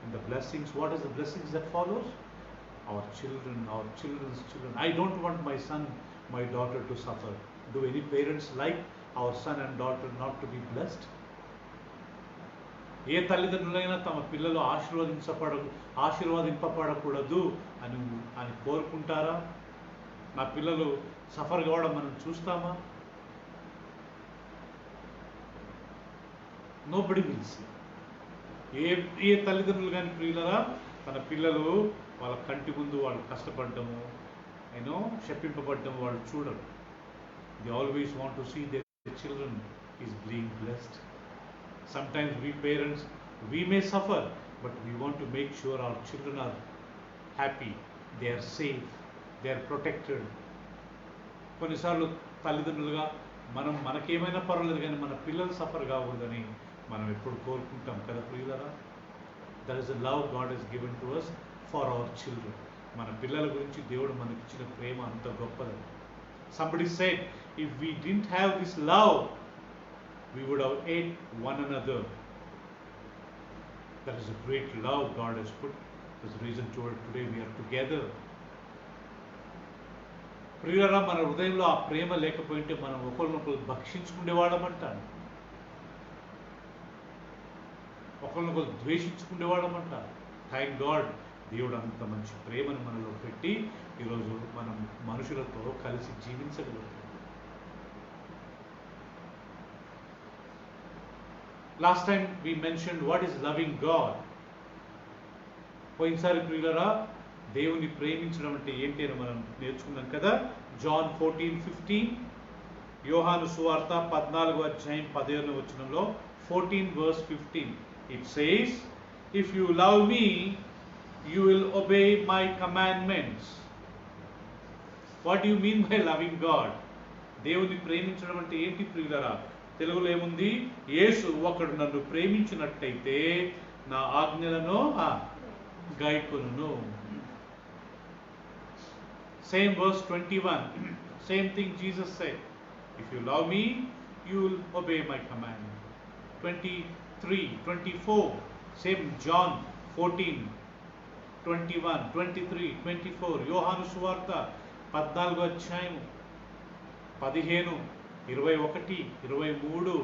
and the blessings, what is the blessings that follows? Our children, our children's children. I don't want my son, my daughter to suffer. Do any parents like our son and daughter not to be blessed? ఏ తల్లిదండ్రులైనా తమ పిల్లలు ఆశీర్వదింపబడకూడదు అని అని కోరుకుంటారా? నా పిల్లలు suffer కావడం మనం చూస్తామా? Nobody will see. ఏ తల్లిదండ్రులు కానీ ప్రియులరా తన పిల్లలు వాళ్ళ కంటి ముందు వాళ్ళు కష్టపడ్డము, శపింపబడ్డము వాళ్ళు చూడరు. They always want to see their children is being blessed. Sometimes we parents, we may suffer, but we want to make sure our children are happy, they are safe, they are protected. కొన్నిసార్లు తల్లిదండ్రులుగా మనకేమైనా పర్వాలేదు కానీ మన పిల్లలు suffer కాకూడదని మనం ఎప్పుడు కోరుకుంటాం కదా ప్రియులారా. That is the love God has given to us for our children. మన పిల్లల గురించి దేవుడు మనకిచ్చిన ప్రేమ అంత గొప్పది. Somebody said, if we didn't have this love, we would have ate one another. That is a great love God has put. There's a reason today we are together. ప్రియులారా, మన హృదయంలో ఆ ప్రేమ లేకపోయింటే మనం ఒకరినొకరు భక్షించుకునేవాళ్ళమంటాను, ఒకరినొకరు ద్వేషించుకునేవాళ్ళమంటారు. థ్యాంక్ గాడ్, దేవుడు అంత మంచి ప్రేమను మనలో పెట్టి ఈరోజు మనం మనుషులతో కలిసి జీవించగలుగుతాం. Last time we mentioned what is loving God. పోయినసారి ప్రియులారా దేవుని ప్రేమించడం అంటే ఏంటి అని మనం నేర్చుకున్నాం కదా. John 14:15, యోహాను సువార్త 14:15, 14:15, it says, if you love me, you will obey my commandments. What do you mean by loving God? దేవుని ప్రేమించడం అంటే ఏంటి ప్రియులారా? తెలుగులో ఏముంది? యేసు ఒకడు నన్ను ప్రేమించినట్టయితే నా ఆజ్ఞలను గైకొనును. Same verse 21, same thing Jesus said, if you love me, you will obey my commandment. 23, 24, same John 14:21, 23, 24, యోహాను సువార్త 14:15, 21, 23, 24,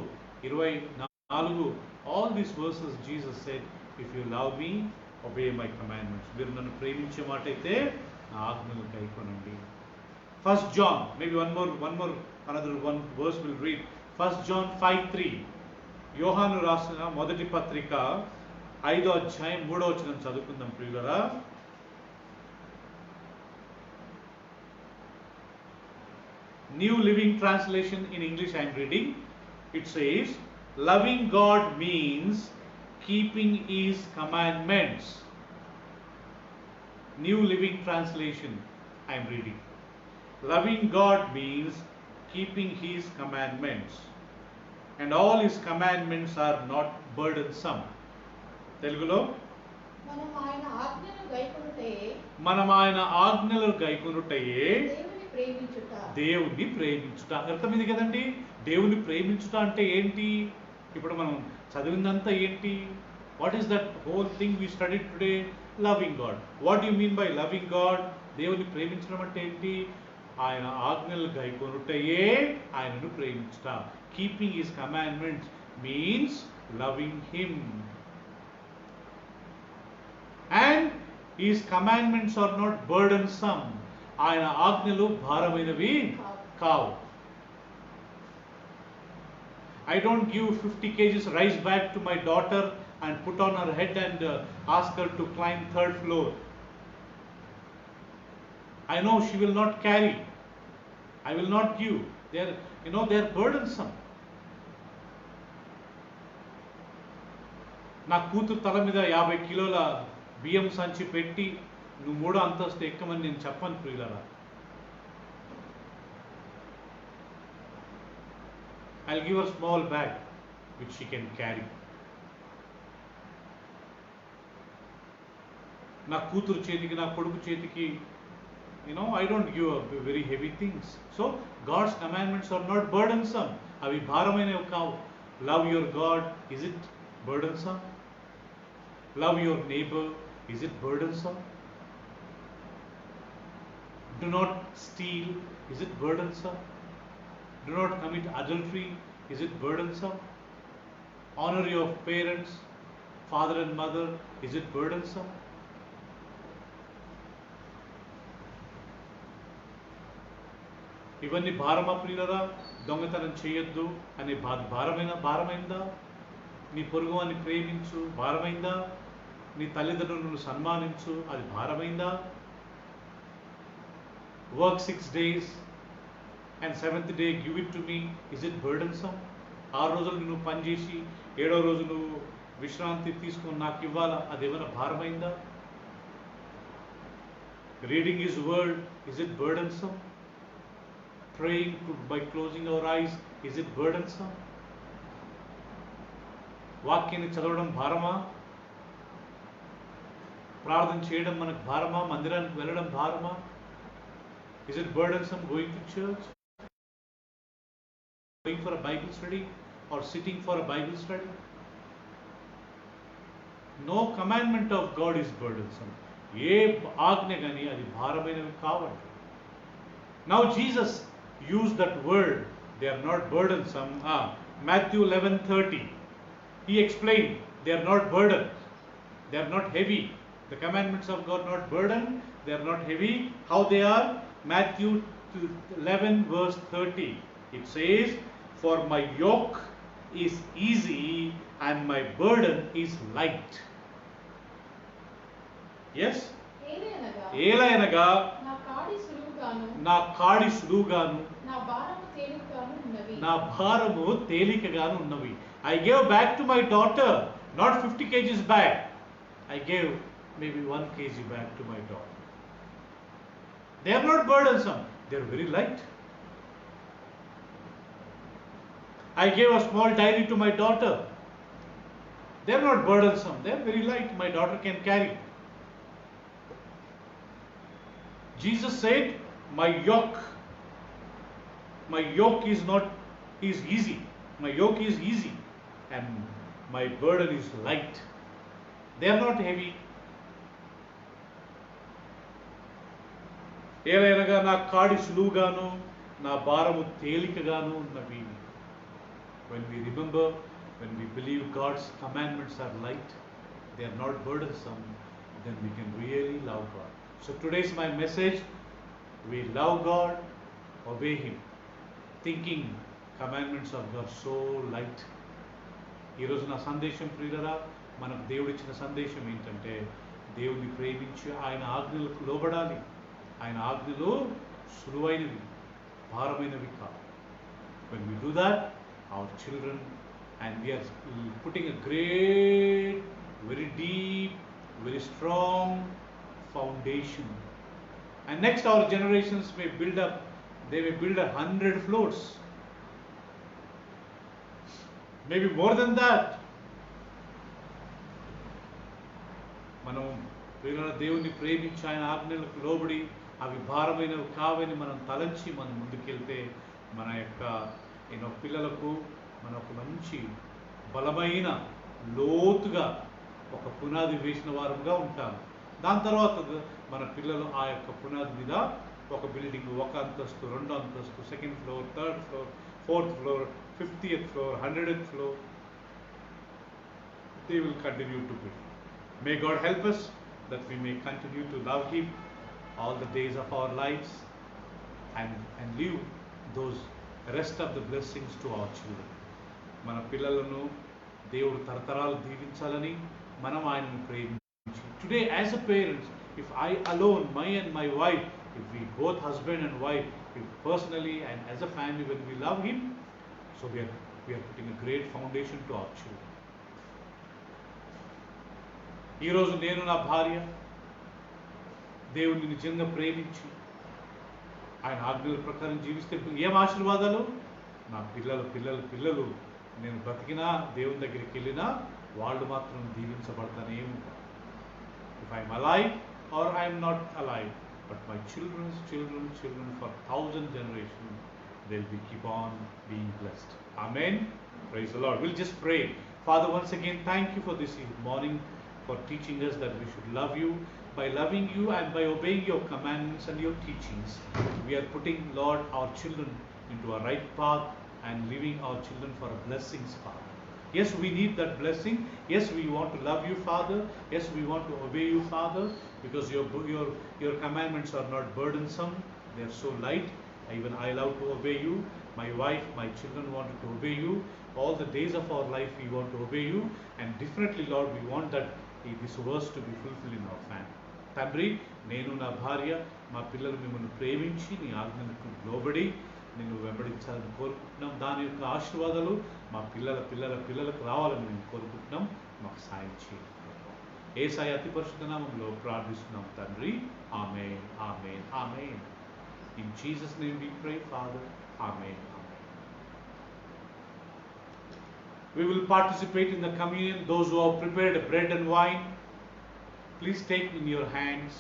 all these verses Jesus said, if you love me, obey my commandments. మీరు నన్ను ప్రేమించే మాట అయితే నా ఆజ్ఞలు గైకొనండి. 1 John, maybe another one verse we'll read. 1 John 5:3, యోహాను రాసిన మొదటి పత్రిక 5:3 చదువుకుందాం ప్రియులారా. New Living Translation in English I am reading. It says, loving God means keeping His commandments. New Living Translation I am reading. Loving God means keeping His commandments, and all His commandments are not burdensome. Telugulo, మనం ఆయన ఆజ్ఞలు గైకొనుటయే దేవుణ్ణి ప్రేమించుట. అర్థమైంది కదండి. దేవుని ప్రేమించుట అంటే ఏంటి? ఇప్పుడు మనం చదివిందంతా ఏంటి? What is that whole thing we studied today? Loving God. What you mean by loving God? దేవుని ప్రేమించడం అంటే ఏంటి? ఆయన ఆజ్ఞలు గైకొనుటయే ఆయనను ప్రేమించుట. Keeping his commandments means loving him. And his commandments are not burdensome. ఆయన ఆజ్ఞలు భారమైనవి కావు. I don't give 50 kgs rice bag to my daughter and put on her head and ask her to climb 3rd floor. I know she will not carry. I will not give. They are burdensome. నా కూతురు తల మీద 50 కిలోల బియ్యం సంచి పెట్టి నువ్వు 3వ అంతస్తు ఎక్కమని నేను చెప్పను ప్రియులారా. I'll give her a small bag which she can carry. నా కూతురు చేతికి, నా కొడుకు చేతికి I don't give up very heavy things. So God's commandments are not burdensome. అవి భారమైనవి కావు. Love your God, is it burdensome? Love your neighbor, is it burdensome? Do not steal, is it burdensome? Do not commit adultery, is it burdensome? Honor your parents, father and mother, is it burdensome? ఇవన్నీ భారమా ప్రియులరా? దొంగతనం చేయొద్దు అనే భారమైందా? నీ పొరుగువాన్ని ప్రేమించు భారమైందా? నీ తల్లిదండ్రులను సన్మానించు అది భారమైందా? Work 6 days and 7th day give it to me, is it burdensome? 6 రోజులు నువ్వు పనిచేసి 7వ రోజు నువ్వు విశ్రాంతి తీసుకొని నాకు ఇవ్వాలా, అదేమైనా భారమైందా? Reading his word, is it burdensome? Praying by closing our eyes, is it burdensome? వాక్యాన్ని చదవడం భారమా? ప్రార్థన చేయడం మనకు భారమా? మందిరానికి వెళ్ళడం భారమా? Is it burdensome going to church? Going for a Bible study or sitting for a Bible study? No commandment of God is burdensome. ఏ ఆజ్ఞ కానీ అది భారమైనవి కావండి. Now Jesus used that word, they are not burdensome. Matthew 11:30. He explained, they are not burdened. They are not heavy. The commandments of God not burdened. They are not heavy. How they are? Matthew 11 verse 30. It says, for my yoke is easy and my burden is light. Yes? ఏలయనగా నా కాడి సులువుగాను నా భారము తేలికగాను ఉన్నవి. I gave back to my daughter not 50 kgs back. I gave maybe 1 kg back to my daughter. They are not burdensome, they are very light. I gave a small diary to my daughter. They are not burdensome, they are very light, my daughter can carry. Jesus said, my yoke is easy. My yoke is easy and my burden is light. They are not heavy. ఏలైనగా నా కాడి సులువుగాను నా భారము తేలికగాను ఉన్నవి. When we remember, when we believe God's commandments are light, they are not burdensome, then we can really love God. So today's my message, we love God, obey Him, thinking commandments of God so light. ఈరోజు నా సందేశం ప్రియులరా, మనకు దేవుడిచ్చిన సందేశం ఏంటంటే దేవుడిని ప్రేమించి ఆయన ఆజ్ఞలకు లోబడాలి. ఆయన ఆజ్ఞలు సులువైనవి, భారమైనవి కాదు. When we do that, our children, and we are putting a great, very deep, very strong foundation. And next our generations may build up, they may build 100 floors. Maybe more than that. మనం దేవుని ప్రేమించి ఆయన ఆజ్ఞలకు లోబడి అవి భారమైనవి కావని మనం తలంచి మనం ముందుకెళ్తే మన యొక్క పిల్లలకు మన ఒక మంచి బలమైన లోతుగా ఒక పునాది వేసిన వారంగా ఉంటాము. దాని తర్వాత మన పిల్లలు ఆ యొక్క పునాది మీద ఒక బిల్డింగ్, 1 అంతస్తు, 2 అంతస్తు, 2nd floor, 3rd floor, 4th floor, 50th floor, 100th floor, they will continue to build. May God help us that we may continue to love Him all the days of our lives and leave those rest of the blessings to our children. మన పిల్లలను దేవుడు తరతరాలు దీవించాలని మనం ఆయనను ప్రేమించి, today as a parents, if I alone, my wife, if we both husband and wife, if personally and as a family, when we love Him, so we are putting a great foundation to our children. ఈరోజు నేను నా భార్య దేవుడిని నిజంగా ప్రేమించి ఆయన ఆజ్ఞల ప్రకారం జీవిస్తే ఏం ఆశీర్వాదాలు? నా పిల్లలు నేను బ్రతికినా దేవుని దగ్గరికి వెళ్ళినా వాళ్ళు మాత్రం దీవించబడతానే ఉంటారు. If I am alive or I am not alive, but my children's children for 1,000 generations, they'll be keep on being blessed. Amen. Praise the Lord. We'll just pray. Father, once again, thank you for this morning, for teaching us that we should love you. By loving you and by obeying your commandments and your teachings, we are putting, Lord, our children into a right path and leaving our children for a blessings, Father. Yes, we need that blessing. Yes, we want to love you, Father. Yes, we want to obey you, Father, because your commandments are not burdensome. They are so light. Even I love to obey you. My wife, my children wanted to obey you. All the days of our life we want to obey you. And definitely, Lord, we want that this verse to be fulfilled in our family. తండ్రి, నేను నా భార్య మా పిల్లలు మిమ్మల్ని ప్రేమించి నీ ఆజ్ఞలకు లోబడి నేను వెంబడించాలని కోరుకుంటున్నాం. దాని యొక్క ఆశీర్వాదాలు మా పిల్లలకు రావాలని మేము కోరుకుంటున్నాం. మాకు సాయం చేయండి. యేసయ్య అతి పరిశుద్ధ నామములో ప్రార్థిస్తున్నాం తండ్రి. ఆమేన్, ఆమేన్, ఆమేన్. In Jesus' name we pray, Father. Amen, amen. We will participate in the communion. Those who have prepared bread and wine, please take in your hands.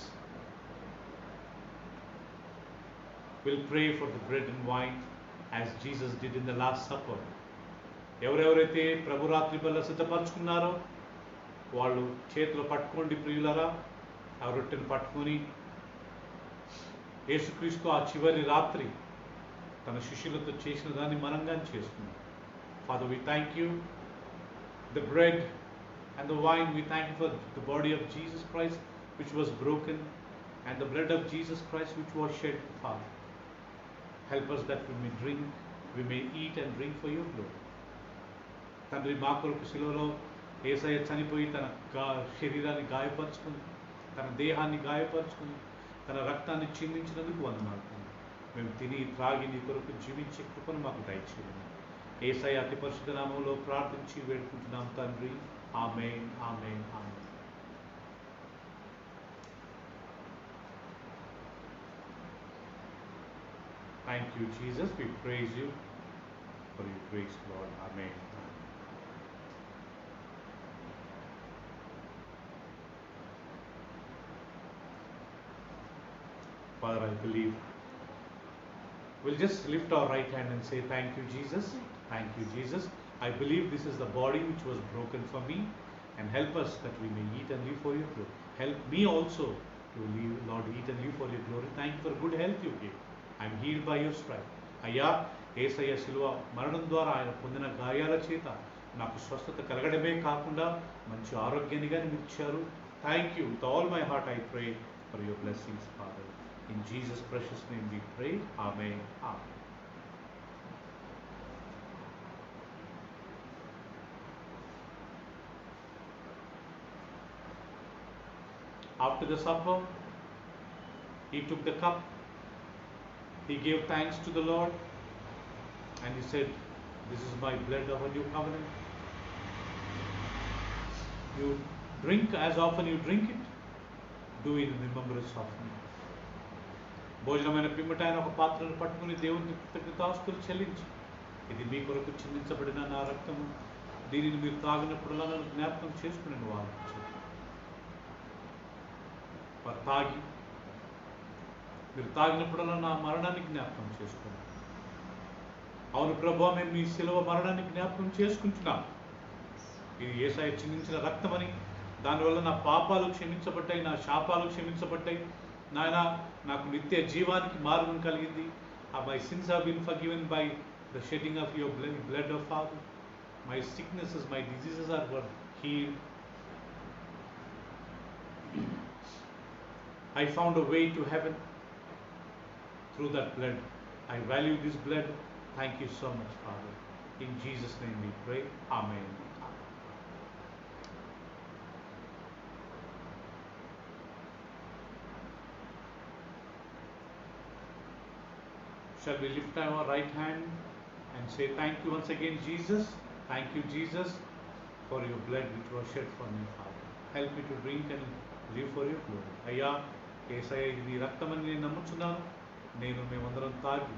We'll pray for the bread and wine as Jesus did in the Last Supper. ఎవరెవరైతే ప్రభు రాత్రి బల్ల సిద్ధపరచుకున్నారో వాళ్ళు చేతిలో పట్టుకోండి ప్రియులరా. ఆ రొట్టెను పట్టుకొని యేసుక్రీస్తు ఆ చివరి రాత్రి తన శిష్యులతో చేసిన దాన్ని మనంగా చేసుకున్నాం. Father, we thank you. The bread and the wine, we thank you for the body of Jesus Christ which was broken and the blood of Jesus Christ which was shed, Father. Help us that we may eat and drink for your glory. తండ్రి, మా కొరకు శిలువలో యేసయ్య చనిపోయి తన శరీరాన్ని గాయపరుచుకుని, తన దేహాన్ని గాయపరుచుకుని, తన రక్తాన్ని చిందించినందుకు వందనాలు. మేము తిని త్రాగి నీ కొరకు జీవించే కృపను మాకు దయచేయండి. యేసయ్య అతి పరిశుద్ధ నామములో ప్రార్థించి వేడుకుంటున్నాం తండ్రి. ఆమేన్, ఆమేన్, ఆమేన్. Thank you, Jesus. We praise you for your grace, Lord. Amen. Father, I believe we'll just lift our right hand and say, thank you, Jesus. Thank you, Jesus. I believe this is the body which was broken for me, and help us that we may eat and live for your glory. Help me also to live, Lord, eat and live for your glory. Thank you for good health you gave. I am healed by your stripe. అయ్యా, యేసయ్య శిలువ మరణం ద్వారా ఆయన పొందిన గాయాల చేత నాకు స్వస్థత కలగడమే కాకుండా మంచి ఆరోగ్యాన్ని కానీ మీరు ఇచ్చారు. Thank you. With all my heart I pray for your blessings, father. In Jesus' precious name we pray. Amen. Amen. After the supper, he took the cup. He gave thanks to the Lord and he said, this is my blood of a new covenant. You drink as often you drink it, do it in remembrance of me. భోజనమైన పిమ్మట ఆయన ఒక పాత్రను పట్టుకుని దేవునికి కృతజ్ఞతాస్తుతులు చెల్లించి, ఇది మీ కొరకు చిందించబడిన నా రక్తము, దీనిని మీరు తాగినప్పుడల్లా నన్ను జ్ఞాపకం చేసుకుని వారు తాగి, మీరు తాగినప్పుడల్లా నా మరణాన్ని జ్ఞాపకం చేసుకోండి. అవును ప్రభువా, మేము మీ శిలువ మరణాన్ని జ్ఞాపకం చేసుకుంటున్నాం. ఇది యేసయ్య చిందించిన రక్తమని, దానివల్ల నా పాపాలు క్షమించబడ్డాయి, నా శాపాలు క్షమించబడ్డాయి. నాయన, నాకు నిత్య జీవానికి మార్గం కలిగింది. My sins have been forgiven by the shedding of your blood of Father. My sicknesses, my diseases are healed. I found a way to heaven through that blood. I value this blood. Thank you so much, Father. In Jesus' name we pray. Amen. Shall we lift our right hand and say, thank you once again, Jesus. Thank you, Jesus, for your blood which was shed for me, Father. Help me to drink and live for your glory. అయ్యా, యేసయ్య ఇది నీ రక్తమని నేను నమ్ముచున్నాను. మేమందరం తాగి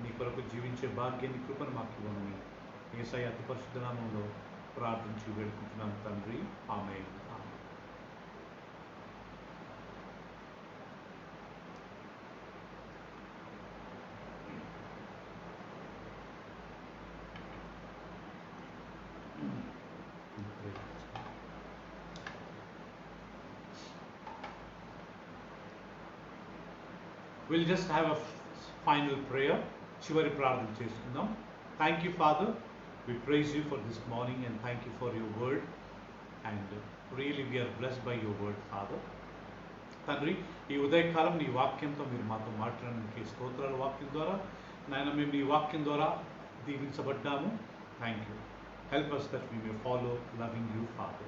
నీ కొరకు జీవించే భాగ్యాన్ని కృపను మాకు ఇవ్వమని యేసయ్య అతి పరిశుద్ధ నామములో ప్రార్థించి వేడుకుంటున్నాను తండ్రి. ఆమేన్. We'll just have a final prayer. చివరి ప్రార్థన చేసుకుందాం. Thank you, Father. We praise you for this morning and thank you for your word. And really we are blessed by your word, Father. తండ్రి, ఈ ఉదయకాలం నీ వాక్యంతో మీరు మాతో మాట్లాడడానికి స్తోత్రాల వాక్యం ద్వారా నాయన మేము నీ వాక్యం ద్వారా దీవించబడ్డాము. Thank you. Help us that we may follow loving you, Father.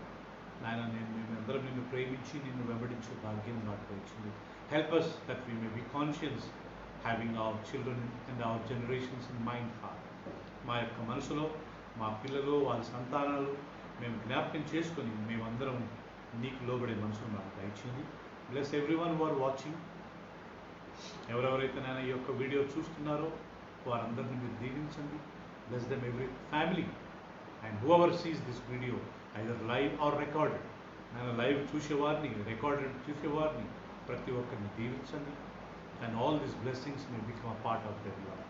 నాయన మేము అందరం నిన్ను ప్రేమించి నిన్ను వెంబడించే భాగ్యం నాకు ఇచ్చింది. Help us that we may be conscious having our children and our generations in mind, Father. మా యొక్క మనసులో మా పిల్లలు వాళ్ళ సంతానాలు మేము జ్ఞాపకం చేసుకొని మేమందరం నీకు లోబడే మనసును మాకు దయచేయండి. Bless everyone who are watching. ఎవరెవరైతే నేను ఈ యొక్క వీడియో చూస్తున్నారో వారందరినీ మీరు దీవించండి. Bless them every family and whoever sees this video either live or recorded. నేను లైవ్ చూసేవారిని రికార్డెడ్ చూసేవారిని ప్రతి ఒక్కరిని దీవించండి. And all these blessings may become a part of their life.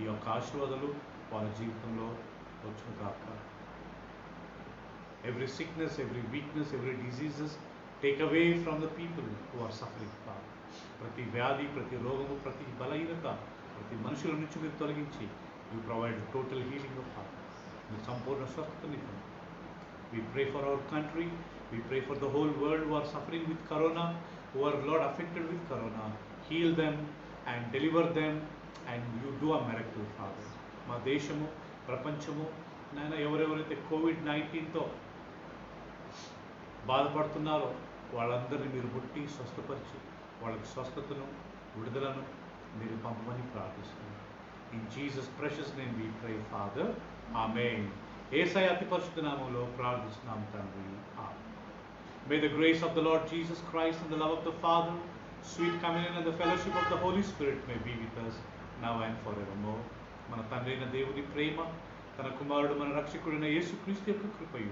ఈ యొక్క ఆశీర్వాదాలు వాళ్ళ జీవితంలో వచ్చును కాక. Every sickness, every weakness, every diseases take away from the people who are suffering, Father. ప్రతి వ్యాధి, ప్రతి రోగము, ప్రతి బలహీనత, ప్రతి మనుషుల నుంచి మీరు తొలగించి you provide total healing of heart. మీరు సంపూర్ణ స్వస్థతనివ్వండి. We pray for our country. We pray for the whole world who are suffering with corona, who are, Lord, affected with corona. Heal them and deliver them and you do a miracle, Father. మా దేశము, ప్రపంచము నాయన ఎవరెవరైతే COVID-19తో బాధపడుతున్నారో వాళ్ళందరినీ మీరు ముట్టి స్వస్థపరిచి వాళ్ళకి స్వస్థతను విడుదలను మీరు పంపమని ప్రార్థిస్తున్నాను. In Jesus precious name we pray, father. ఆమేన్. యేసయ్య అతి పరిశుద్ధ నామములో ప్రార్థిస్తున్నాము తండ్రి. ఆమేన్. May the grace of the Lord Jesus Christ and the love of the Father, sweet communion and the fellowship of the Holy Spirit may be with us now and forevermore. మన తండ్రి అయిన దేవుని ప్రేమ, తన కుమారుడు మన రక్షకుడైన యేసుక్రీస్తు యొక్క కృపయు,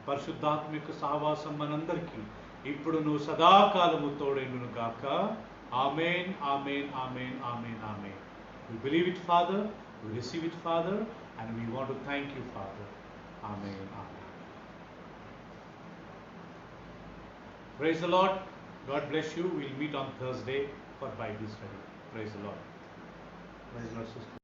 పరిశుద్ధాత్మ యొక్క సహవాసం మనందరికీ ఇప్పుడును సదాకాలము తోడైండును గాక. ఆమేన్, ఆమేన్, ఆమేన్, ఆమేన్, ఆమేన్. We believe it, Father. We receive it, Father, and we want to thank you, Father. Amen, amen. Praise the Lord. God bless you. We'll meet on Thursday for Bible study. Praise the Lord. Praise the Lord, sister.